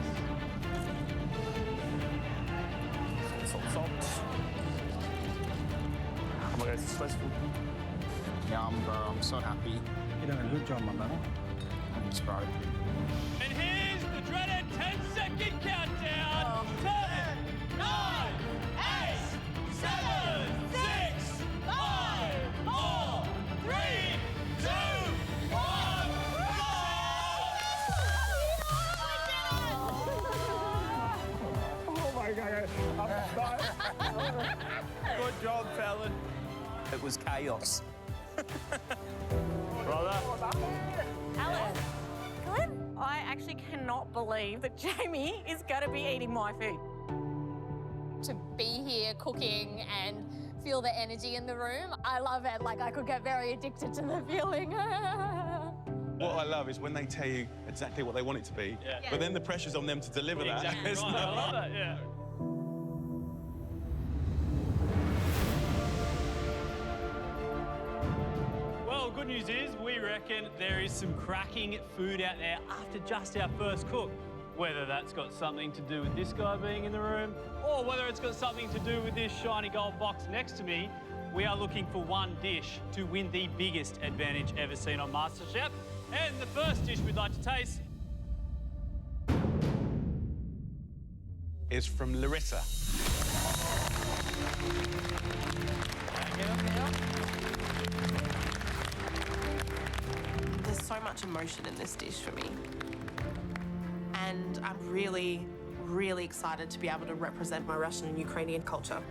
Salt. Oh my God, it's stressful. Yum, bro. I'm so happy. You're doing a good job, my brother. Thanks, bro. And here's the dreaded 10-second countdown. 10, 9, 8, 7, 6, 5, 4, 3, 2, 1, Oh my God. Good job, Fallon. It was chaos. Brother. Alice. Glenn, I actually cannot believe that Jamie is going to be eating my food. To be here cooking and feel the energy in the room, I love it. Like, I could get very addicted to the feeling. What I love is when they tell you exactly what they want it to be, but then the pressure's on them to deliver that. Exactly It's right. not- I love that, yeah. Well, good news is we reckon there is some cracking food out there after just our first cook. Whether that's got something to do with this guy being in the room, or whether it's got something to do with this shiny gold box next to me, we are looking for one dish to win the biggest advantage ever seen on MasterChef. And the first dish we'd like to taste is from Larissa. There's so much emotion in this dish for me. And I'm really, really excited to be able to represent my Russian and Ukrainian culture.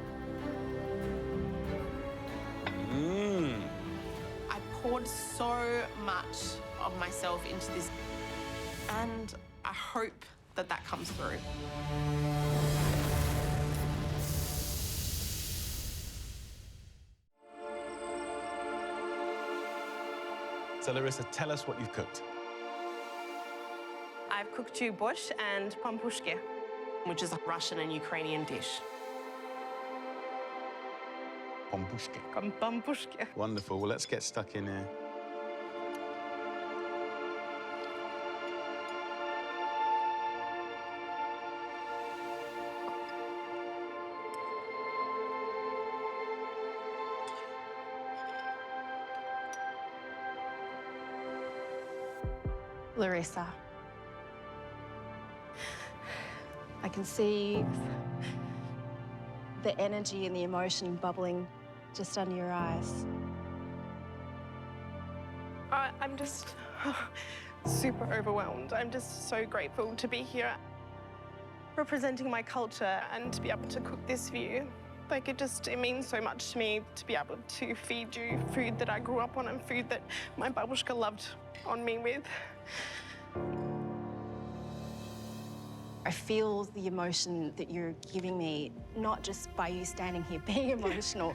I poured so much of myself into this, and I hope that that comes through. So Larissa, tell us what you've cooked. I've cooked you borscht and pampushki, which is a Russian and Ukrainian dish. Pampushki. Pampushki. Wonderful. Well, let's get stuck in here. Larissa, I can see the energy and the emotion bubbling just under your eyes. I'm just super overwhelmed. I'm just so grateful to be here representing my culture and to be able to cook this for you. Like, it means so much to me to be able to feed you food that I grew up on and food that my babushka loved on me with. I feel the emotion that you're giving me, not just by you standing here being emotional,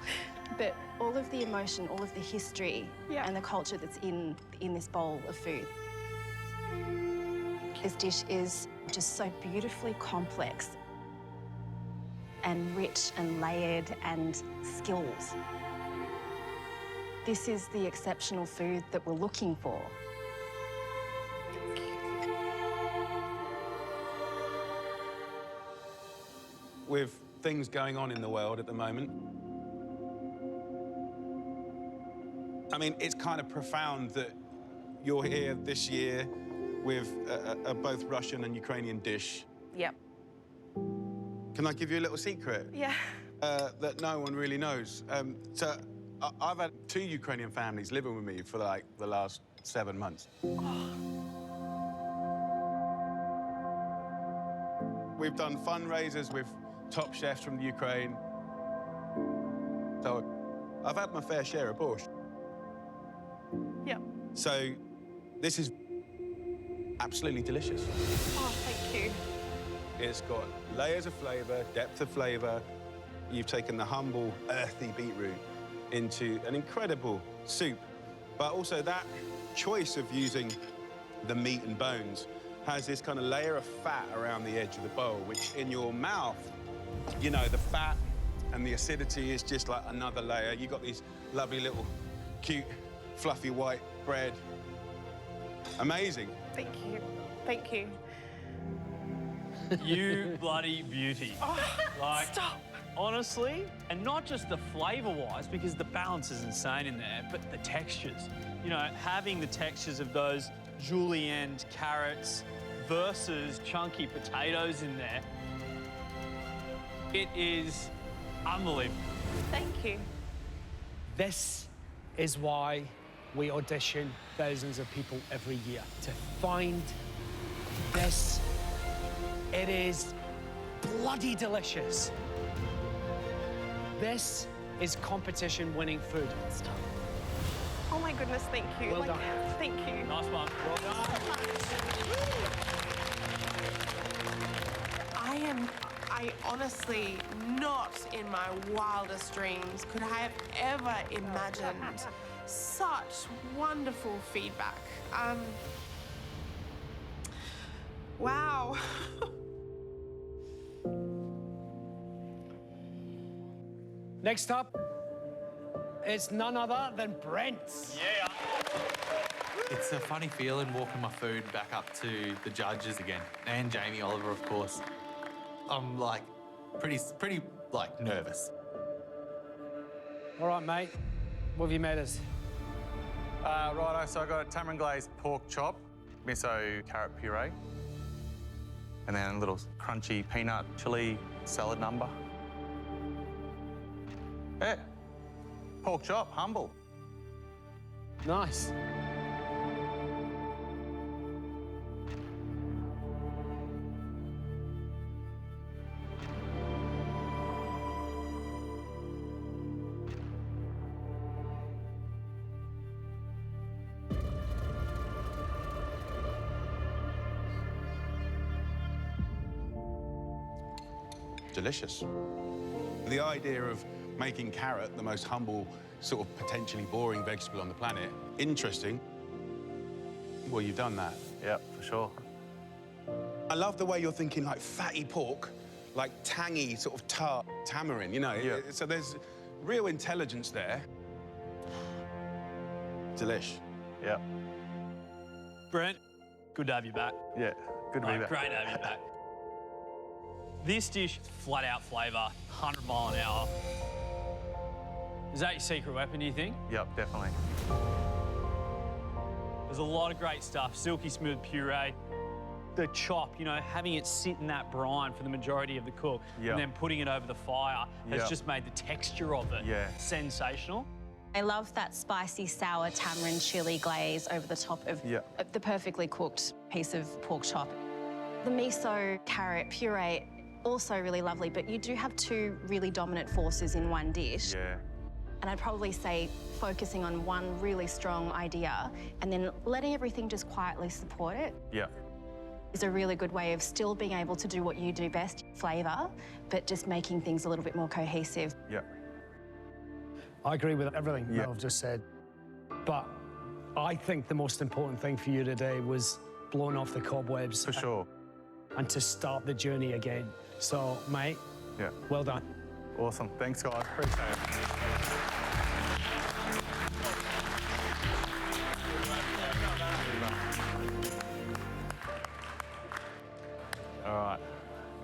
but all of the emotion, all of the history and the culture that's in this bowl of food. This dish is just so beautifully complex and rich and layered and skilled. This is the exceptional food that we're looking for. With things going on in the world at the moment, I mean, it's kind of profound that you're here this year with a both Russian and Ukrainian dish. Yep. Can I give you a little secret? Yeah. That no one really knows. So I've had 2 Ukrainian families living with me for like the last 7 months. We've done fundraisers with top chefs from the Ukraine. So I've had my fair share of borscht. Yep. So this is absolutely delicious. Oh, thank you. It's got layers of flavour, depth of flavour. You've taken the humble, earthy beetroot into an incredible soup. But also that choice of using the meat and bones has this kind of layer of fat around the edge of the bowl, which in your mouth, you know, the fat and the acidity is just like another layer. You've got these lovely little, cute, fluffy white bread. Amazing. Thank you. Thank you. You bloody beauty. Like, stop. Honestly, and not just the flavour-wise, because the balance is insane in there, but the textures. You know, having the textures of those julienne carrots versus chunky potatoes in there, it is unbelievable. Thank you. This is why we audition thousands of people every year, to find this. It is bloody delicious. This is competition-winning food. Stop. Oh my goodness, thank you. Well done. Thank you. Nice one. Well done. I honestly, not in my wildest dreams could I have ever imagined such wonderful feedback. Wow. Next up, it's none other than Brent. Yeah. It's a funny feeling walking my food back up to the judges again, and Jamie Oliver, of course. I'm like pretty like nervous. All right, mate. What have you made us? Righto, so I got a tamarind glazed pork chop, miso carrot puree, and then a little crunchy peanut chili salad number. Yeah, pork chop, humble. Nice. delicious. The idea of making carrot the most humble, sort of potentially boring vegetable on the planet, interesting. Well, you've done that. Yeah, for sure. I love the way you're thinking like fatty pork, like tangy, sort of tart tamarind, you know? Yeah. So there's real intelligence there. Delish. Yeah. Brent, good to have you back. Yeah, good to be Mate, back. great to have you back. This dish, flat out flavour, 100 mile an hour. Is that your secret weapon, do you think? Yep, definitely. There's a lot of great stuff. Silky smooth puree. The chop, you know, having it sit in that brine for the majority of the cook Yep. and then putting it over the fire has Yep. just made the texture of it sensational. I love that spicy, sour tamarind chili glaze over the top of the perfectly cooked piece of pork chop. The miso carrot puree, also really lovely, but you do have two really dominant forces in one dish. Yeah. And I'd probably say focusing on one really strong idea and then letting everything just quietly support it Yeah. is a really good way of still being able to do what you do best, flavour, but just making things a little bit more cohesive. Yeah. I agree with everything Mel's just said, but I think the most important thing for you today was blowing off the cobwebs. For sure. And to start the journey again. So, mate, Yeah. well done. Awesome. Thanks, guys. Appreciate it. All right.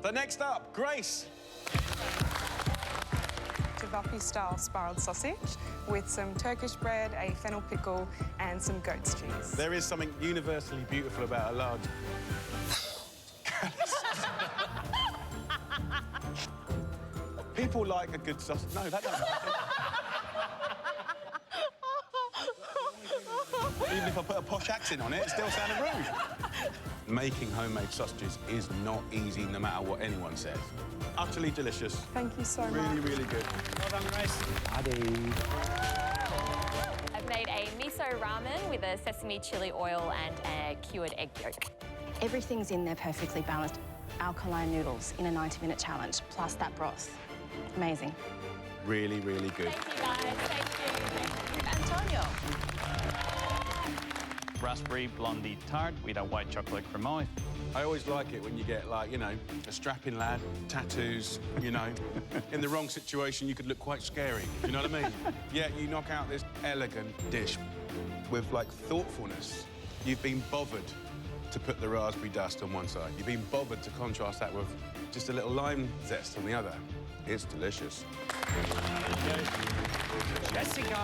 So next up, Grace. Tavapi-style spiraled sausage with some Turkish bread, a fennel pickle, and some goat's cheese. There is something universally beautiful about a large... People like a good sausage. No, that doesn't happen. Even if I put a posh accent on it, it still sounded rude. Making homemade sausages is not easy, no matter what anyone says. Utterly delicious. Thank you so much. Really, really good. Well done, Grace. I've made a miso ramen with a sesame chili oil and a cured egg yolk. Everything's in there perfectly balanced. Alkaline noodles in a 90-minute challenge, plus that broth. Amazing. Really, really good. Thank you, guys. Thank you. Antonio. Raspberry blondie tart with a white chocolate cremant. I always like it when you get, like, you know, a strapping lad, tattoos, you know. In the wrong situation, you could look quite scary. You know what I mean? Yeah, you knock out this elegant dish with, like, thoughtfulness. You've been bothered to put the raspberry dust on one side. You've been bothered to contrast that with just a little lime zest on the other. It's delicious. Jessica.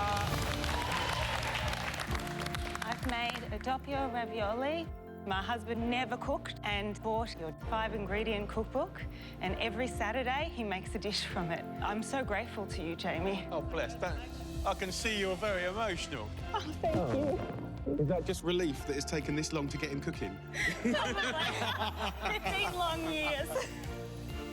I've made a doppio ravioli. My husband never cooked and bought your 5-ingredient cookbook, and every Saturday he makes a dish from it. I'm so grateful to you, Jamie. Oh, bless that. I can see you're very emotional. Oh, thank you. Is that just relief that it's taken this long to get him cooking? 15 long years.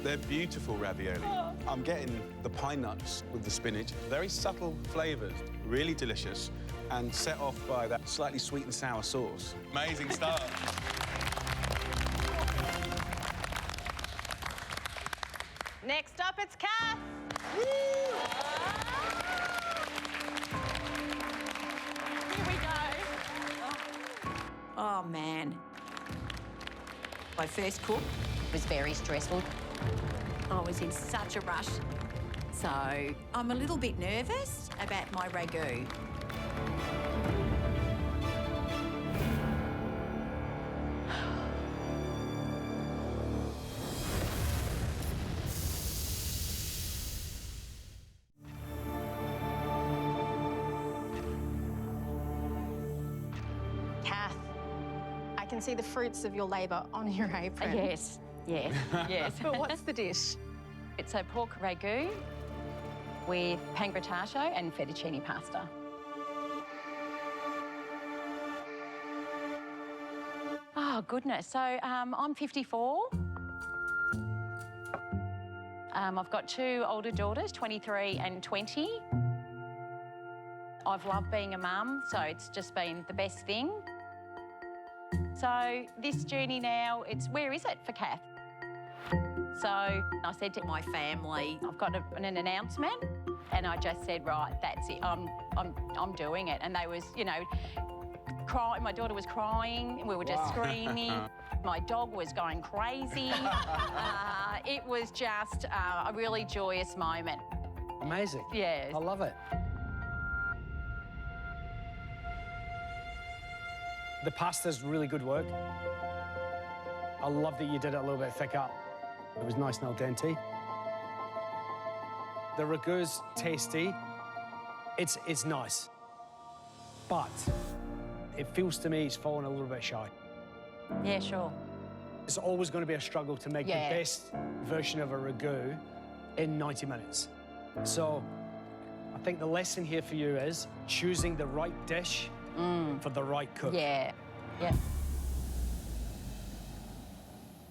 They're beautiful ravioli. Oh. I'm getting the pine nuts with the spinach. Very subtle flavours, really delicious, and set off by that slightly sweet and sour sauce. Amazing start. Next up, it's Kath. Here we go. Oh, man. My first cook was very stressful. I was in such a rush. So I'm a little bit nervous about my ragu. Kath, I can see the fruits of your labour on your apron. Yes, yes, yes. But what's the dish? It's a pork ragu with pangrattato and fettuccine pasta. Oh, goodness. So I'm 54. I've got two older daughters, 23 and 20. I've loved being a mum, so it's just been the best thing. So this journey now, where is it for Kath? So I said to my family, I've got an announcement, and I just said, right, that's it. I'm doing it. And they was, you know, crying. My daughter was crying. We were just screaming. My dog was going crazy. It was just a really joyous moment. Amazing. Yeah. I love it. The pasta's really good work. I love that you did it a little bit thicker. It was nice and al dente. The ragu's tasty. It's nice. But it feels to me it's fallen a little bit shy. Yeah, sure. It's always going to be a struggle to make the best version of a ragu in 90 minutes. So I think the lesson here for you is choosing the right dish for the right cook. Yeah, yeah.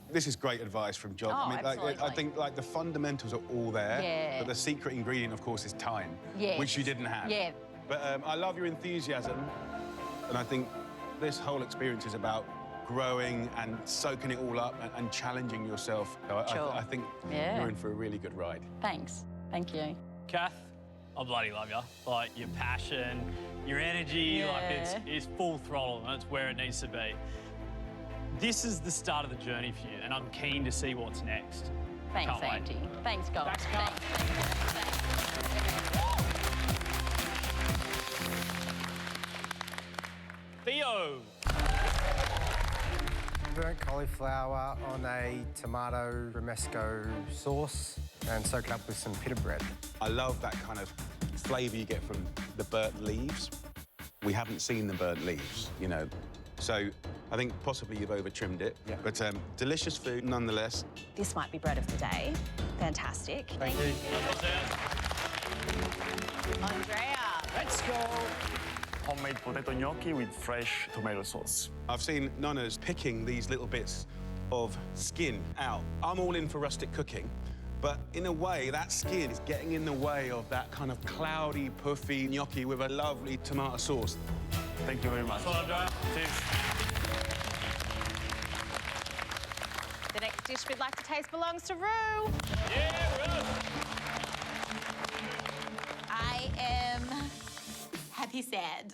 This is great advice from John. Oh, I mean, absolutely. I think the fundamentals are all there. Yeah. But the secret ingredient, of course, is time, Yes. which you didn't have. Yeah. But I love your enthusiasm, and I think this whole experience is about growing and soaking it all up and challenging yourself. So Sure. I think Yeah. you're in for a really good ride. Thanks. Thank you. Kath, I bloody love you. Like, your passion, your energy, like, it's full throttle, and it's where it needs to be. This is the start of the journey for you, and I'm keen to see what's next. Thanks, Can't wait. Auntie. Thanks, guys. Thanks, Kath. Theo. Burnt cauliflower on a tomato romesco sauce and soak it up with some pita bread. I love that kind of flavour you get from the burnt leaves. We haven't seen the burnt leaves, you know. So I think possibly you've over-trimmed it. Yeah. But delicious food nonetheless. This might be bread of the day. Fantastic. Thank you. Andrea. Let's go. Homemade potato gnocchi with fresh tomato sauce. I've seen nonnas picking these little bits of skin out. I'm all in for rustic cooking, but in a way, that skin is getting in the way of that kind of cloudy, puffy gnocchi with a lovely tomato sauce. Thank you very much. Cheers. The next dish we'd like to taste belongs to Rue. Yeah, Rue. I am happy sad.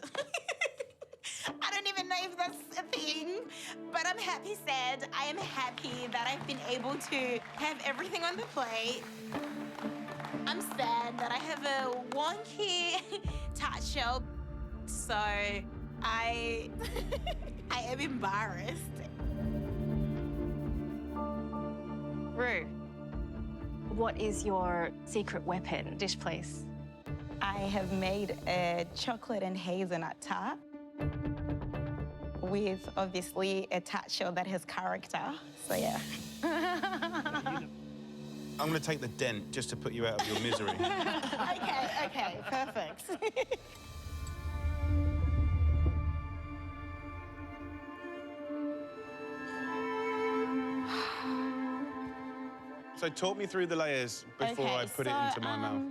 I don't even know if that's a thing, but I'm happy sad. I am happy that I've been able to have everything on the plate. I'm sad that I have a wonky tart shell, so I am embarrassed. Rue, what is your secret weapon dish, please? I have made a chocolate and hazelnut tart with obviously a tart shell that has character. So yeah. I'm going to take the dent just to put you out of your misery. Okay, perfect. So talk me through the layers before I put it into my mouth.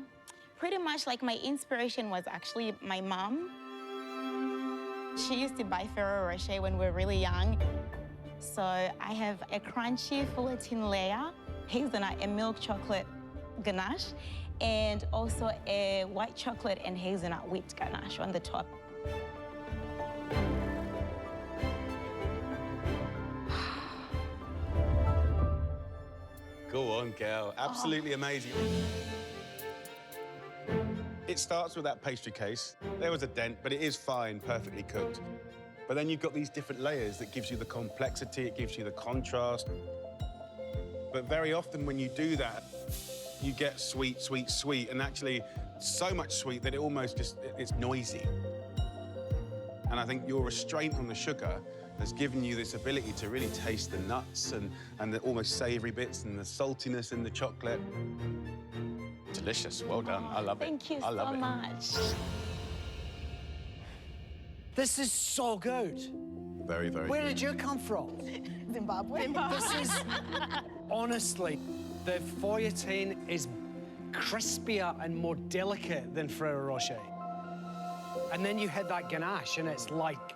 Pretty much like my inspiration was actually my mom. She used to buy Ferrero Rocher when we were really young. So I have a crunchy fouletin layer, hazelnut and milk chocolate ganache, and also a white chocolate and hazelnut whipped ganache on the top. Go on, girl. Absolutely amazing. It starts with that pastry case. There was a dent, but it is fine, perfectly cooked. But then you've got these different layers that gives you the complexity, it gives you the contrast. But very often when you do that, you get sweet, sweet, sweet, and actually so much sweet that it almost just, it's noisy. And I think your restraint on the sugar has given you this ability to really taste the nuts and the almost savoury bits and the saltiness in the chocolate. Delicious. Well done. I love it. Thank you I love so it. much. This is so good. Very, very Where good. did you come from? Zimbabwe. This is, honestly, the fouletin is crispier and more delicate than Ferrero Rocher. And then you had that ganache, and it's like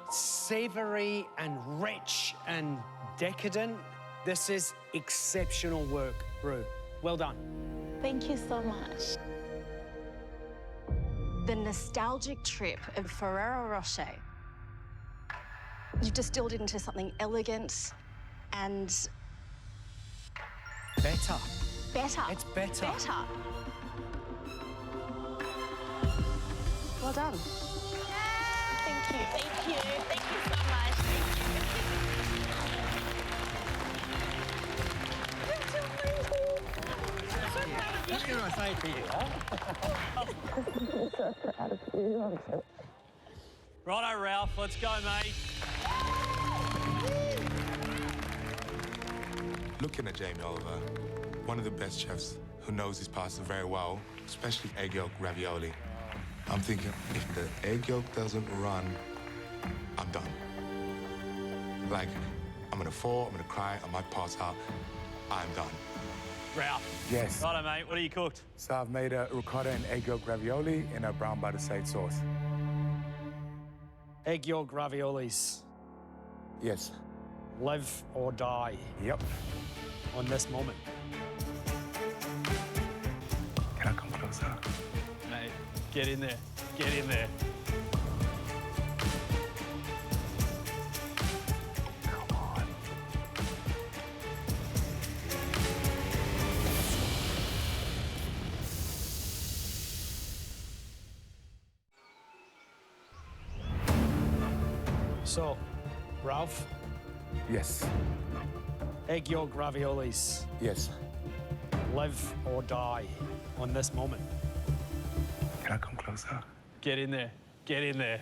savoury and rich and decadent. This is exceptional work, Rue. Well done. Thank you so much. The nostalgic trip of Ferrero Rocher. You've distilled it into something elegant and... Better. Better. It's better. Better. Well done. Thank you, thank you, thank you so much. What can I say to you, I'm so proud of you. Righto, Ralph, let's go, mate. Looking at Jamie Oliver, one of the best chefs who knows his pasta very well, especially egg yolk ravioli. I'm thinking, if the egg yolk doesn't run, I'm done. Like, I'm gonna fall, I'm gonna cry, I might pass out. I'm done. Ralph. Yes. Righto, mate, what have you cooked? So I've made a ricotta and egg yolk ravioli in a brown butter sage sauce. Egg yolk raviolis. Yes. Live or die. Yep. On this moment. Can I come closer? Mate, get in there. Get in there. Come on. So, Ralph, Yes. egg yolk raviolis. Yes. Live or die on this moment. Can I come closer? Get in there. Get in there.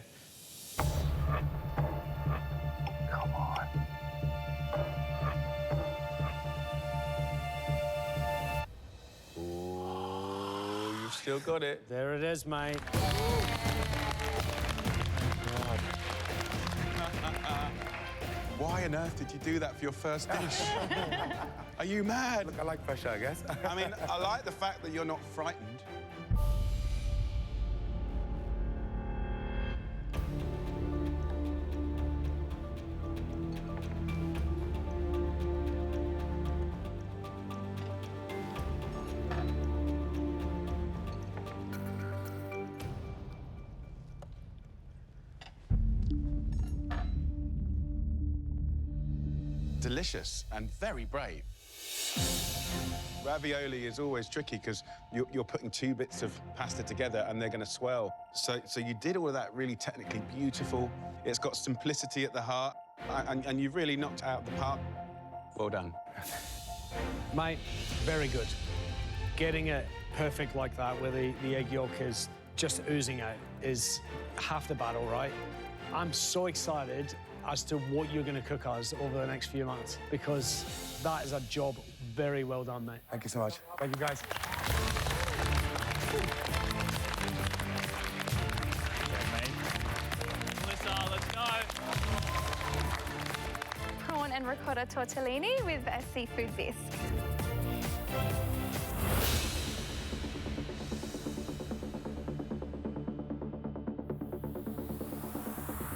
Come on. Oh, you've still got it. There it is, mate. Why on earth did you do that for your first dish? Are you mad? Look, I like pressure, I guess. I mean, I like the fact that you're not frightened. Delicious and very brave. Ravioli is always tricky because you're putting two bits of pasta together and they're going to swell. So you did all of that really technically beautiful. It's got simplicity at the heart, and you've really knocked it out of the park. Well done. Mate, very good. Getting it perfect like that, where the egg yolk is just oozing out, is half the battle, right? I'm so excited as to what you're going to cook us over the next few months, because that is a job very well done, mate. Thank you so much. Thank you, guys. Melissa, let's go. Prawn and ricotta tortellini with a seafood bisque.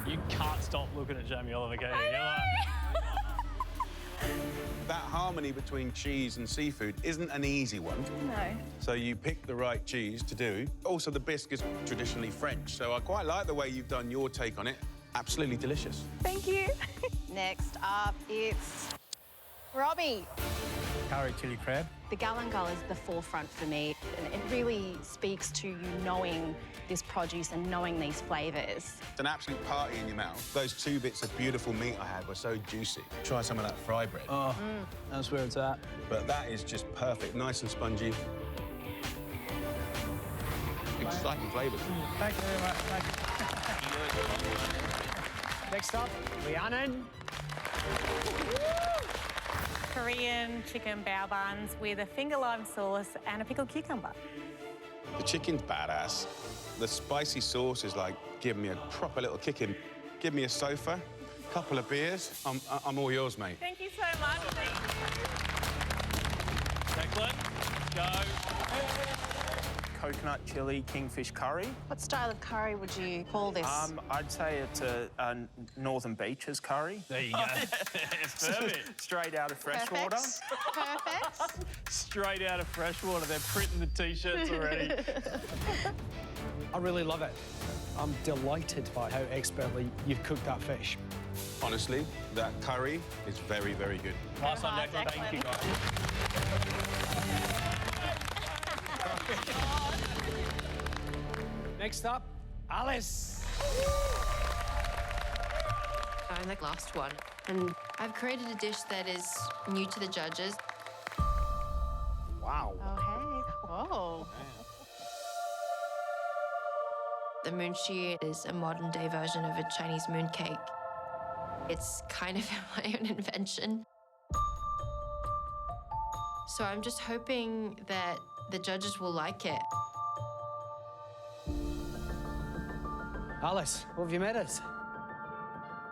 You can't stop looking at Jamie Oliver, can you? You're like... That harmony between cheese and seafood isn't an easy one. No. So you pick the right cheese to do. Also, the bisque is traditionally French, so I quite like the way you've done your take on it. Absolutely delicious. Thank you. Next up, it's Robbie. Curry chili crab. The galangal is the forefront for me, and it really speaks to you knowing this produce and knowing these flavours. It's an absolute party in your mouth. Those two bits of beautiful meat I had were so juicy. Try some of that fry bread. Oh, that's where it's at. But that is just perfect, nice and spongy. Exciting flavours. Thank you very much. Thank you. Next up, Rhiannon. Korean chicken bao buns with a finger lime sauce and a pickled cucumber. The chicken's badass. The spicy sauce is like giving me a proper little kick in. Give me a sofa, couple of beers, I'm all yours, mate. Thank you so much. Declan, go. coconut chili kingfish curry. What style of curry would you call this? I'd say it's a Northern Beaches curry. There you go. It's perfect. Straight out of freshwater. Perfect. Straight out of freshwater. They're printing the T-shirts already. I really love it. I'm delighted by how expertly you've cooked that fish. Honestly, that curry is very, very good. Nice one, Declan. Thank you, guys. Next up, Alice. I'm the last one, and I've created a dish that is new to the judges. Wow. Oh, hey. Whoa. The moonchi is a modern-day version of a Chinese mooncake. It's kind of my own invention. So I'm just hoping that the judges will like it. Alice, what have you made us?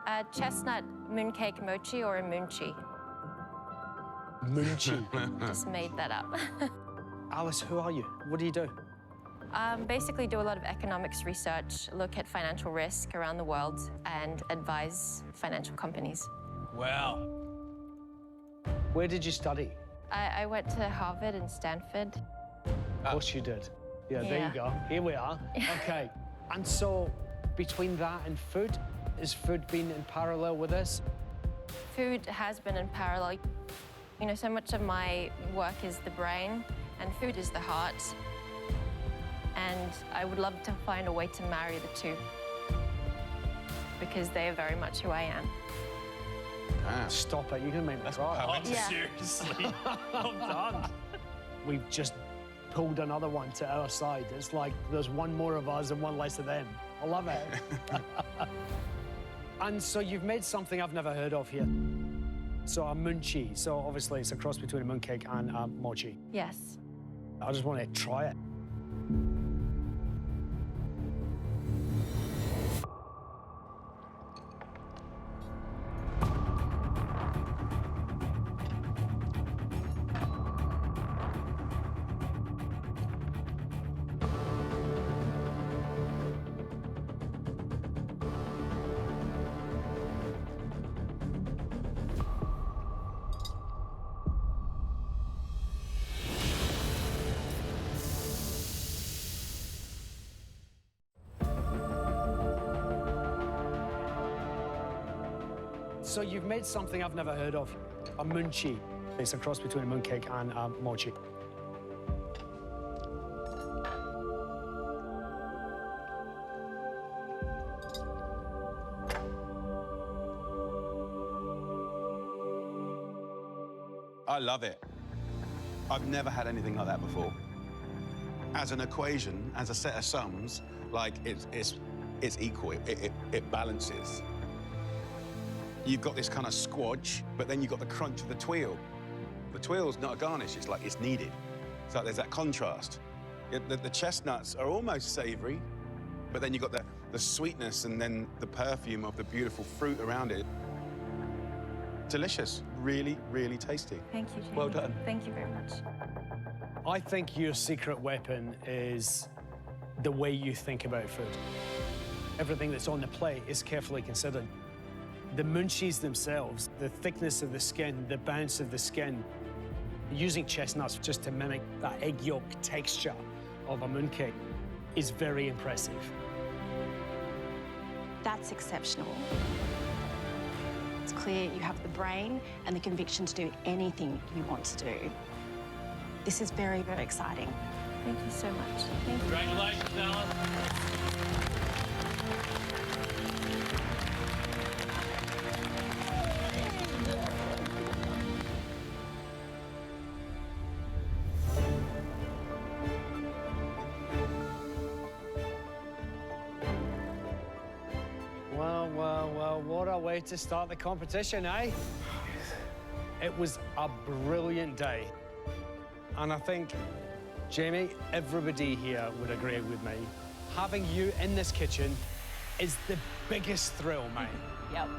A chestnut mooncake mochi or a moonchi? Moonchi. Just made that up. Alice, who are you? What do you do? Basically do a lot of economics research, look at financial risk around the world, and advise financial companies. Wow. Where did you study? I went to Harvard and Stanford. Of course you did. Yeah, there you go. Here we are. Okay. And so, between that and food, has food been in parallel with this? Food has been in parallel. You know, so much of my work is the brain, and food is the heart. And I would love to find a way to marry the two, because they are very much who I am. Stop it, you're gonna make me cry. Oh, seriously. Well done. We've just pulled another one to our side. It's like there's one more of us and one less of them. I love it. And so you've made something I've never heard of here. So a moonchi. So obviously it's a cross between a mooncake and a mochi. Yes. I just want to try it. So you've made something I've never heard of, a moonchi. It's a cross between a mooncake and a mochi. I love it. I've never had anything like that before. As an equation, as a set of sums, like it's equal. It balances. You've got this kind of squodge, but then you've got the crunch of the tweel. The tweel's not a garnish, it's needed. It's like there's that contrast. The chestnuts are almost savoury, but then you've got the sweetness and then the perfume of the beautiful fruit around it. Delicious, really, really tasty. Thank you, Jamie. Well done. Thank you very much. I think your secret weapon is the way you think about food. Everything that's on the plate is carefully considered. The moonchis themselves, the thickness of the skin, the bounce of the skin, using chestnuts just to mimic that egg yolk texture of a mooncake is very impressive. That's exceptional. It's clear you have the brain and the conviction to do anything you want to do. This is very, very exciting. Thank you so much. Thank you. Congratulations, Alan. Well, what a way to start the competition, eh? It was a brilliant day. And I think, Jamie, everybody here would agree with me. Having you in this kitchen is the biggest thrill, mate. Yep.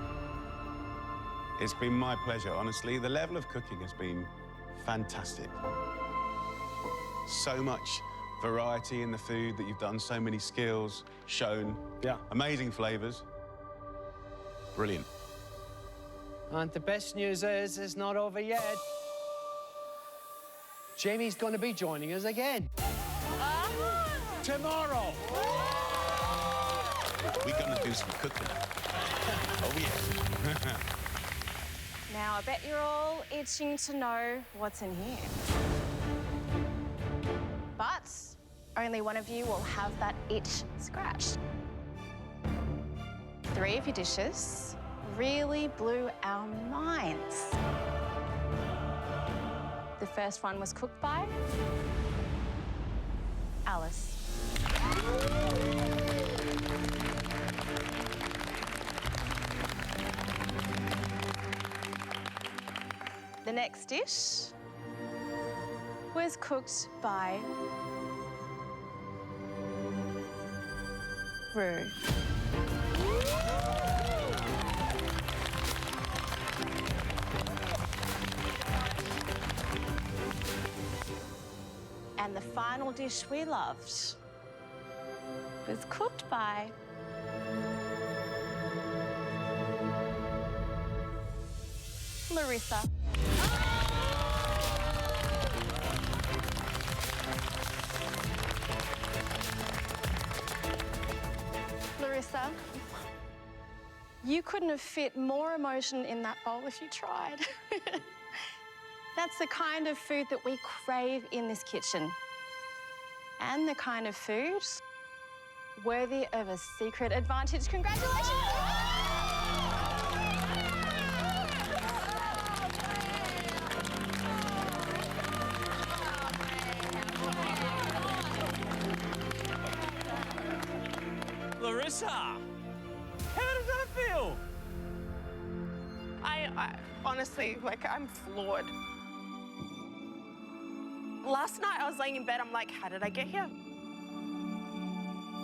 It's been my pleasure, honestly. The level of cooking has been fantastic. So much variety in the food that you've done, so many skills shown. Yeah. Amazing flavours. Brilliant. And the best news is, it's not over yet. Jamie's going to be joining us again. Tomorrow. We're going to do some cooking. Oh, yeah. Now, I bet you're all itching to know what's in here. But only one of you will have that itch scratched. 3 of your dishes really blew our minds. The first one was cooked by Alice. The next dish was cooked by Rue. And the final dish we loved was cooked by Larissa. Larissa, you couldn't have fit more emotion in that bowl if you tried. That's the kind of food that we crave in this kitchen. And the kind of food worthy of a secret advantage. Congratulations! Larissa, how does that feel? I honestly, like, I'm floored. Last night I was laying in bed, I'm like, how did I get here?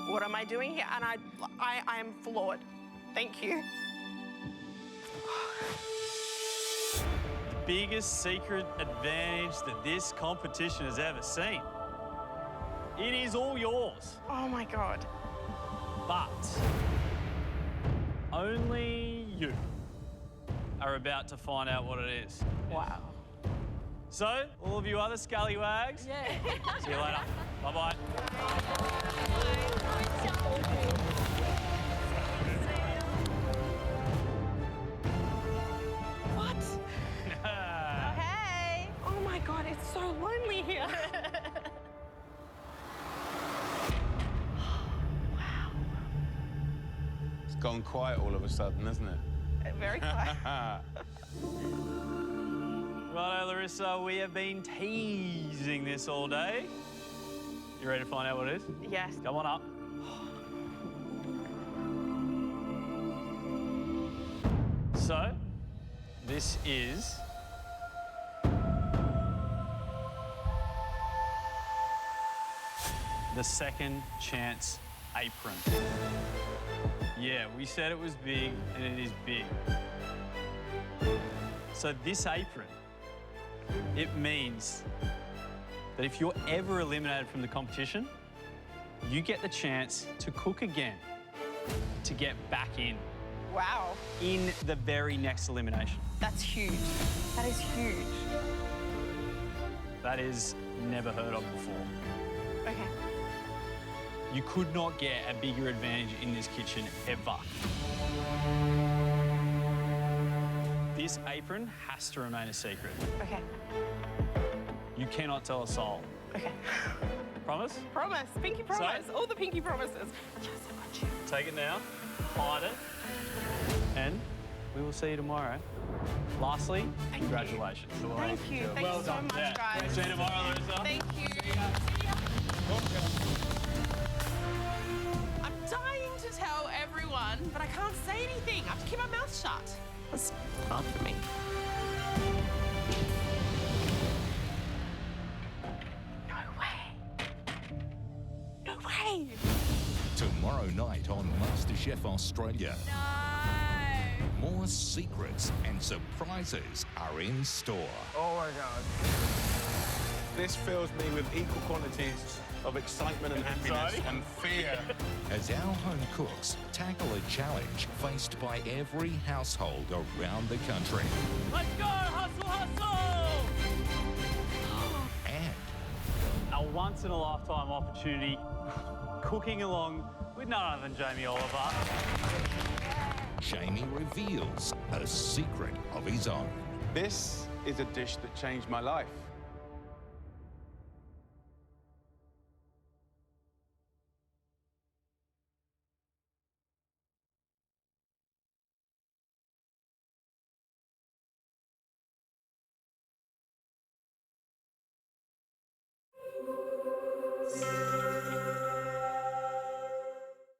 What am I doing here? And I am floored. Thank you. The biggest secret advantage that this competition has ever seen. It is all yours. Oh my God. But only you are about to find out what it is. Wow. So, all of you other scallywags, yeah. See you later. Bye-bye. What? Hey. Oh my God, it's so lonely here. It's gone quiet all of a sudden, hasn't it? Very quiet. Righto, Larissa, we have been teasing this all day. You ready to find out what it is? Yes. Come on up. So, this is the second chance apron. Yeah, we said it was big, and it is big. So this apron, it means that if you're ever eliminated from the competition, you get the chance to cook again, to get back in. Wow. In the very next elimination. That's huge. That is huge. That is never heard of before. Okay. You could not get a bigger advantage in this kitchen ever. This apron has to remain a secret. Okay. You cannot tell a soul. Okay. Promise? Promise. Pinky promise. All the pinky promises. Yes, I got you. Take it now, hide it, and we will see you tomorrow. Lastly, congratulations. Thank you. Thank you so much, guys. See you tomorrow, Larissa. Thank you. I'm dying to tell everyone, but I can't say anything. I have to keep my mouth shut. That's hard for me. No way. No way. Tomorrow night on MasterChef Australia. No! More secrets and surprises are in store. Oh my God. This fills me with equal quantities of excitement and happiness and fear. As our home cooks tackle a challenge faced by every household around the country. Let's go, hustle, hustle! And a once-in-a-lifetime opportunity, cooking along with none other than Jamie Oliver. Jamie reveals a secret of his own. This is a dish that changed my life.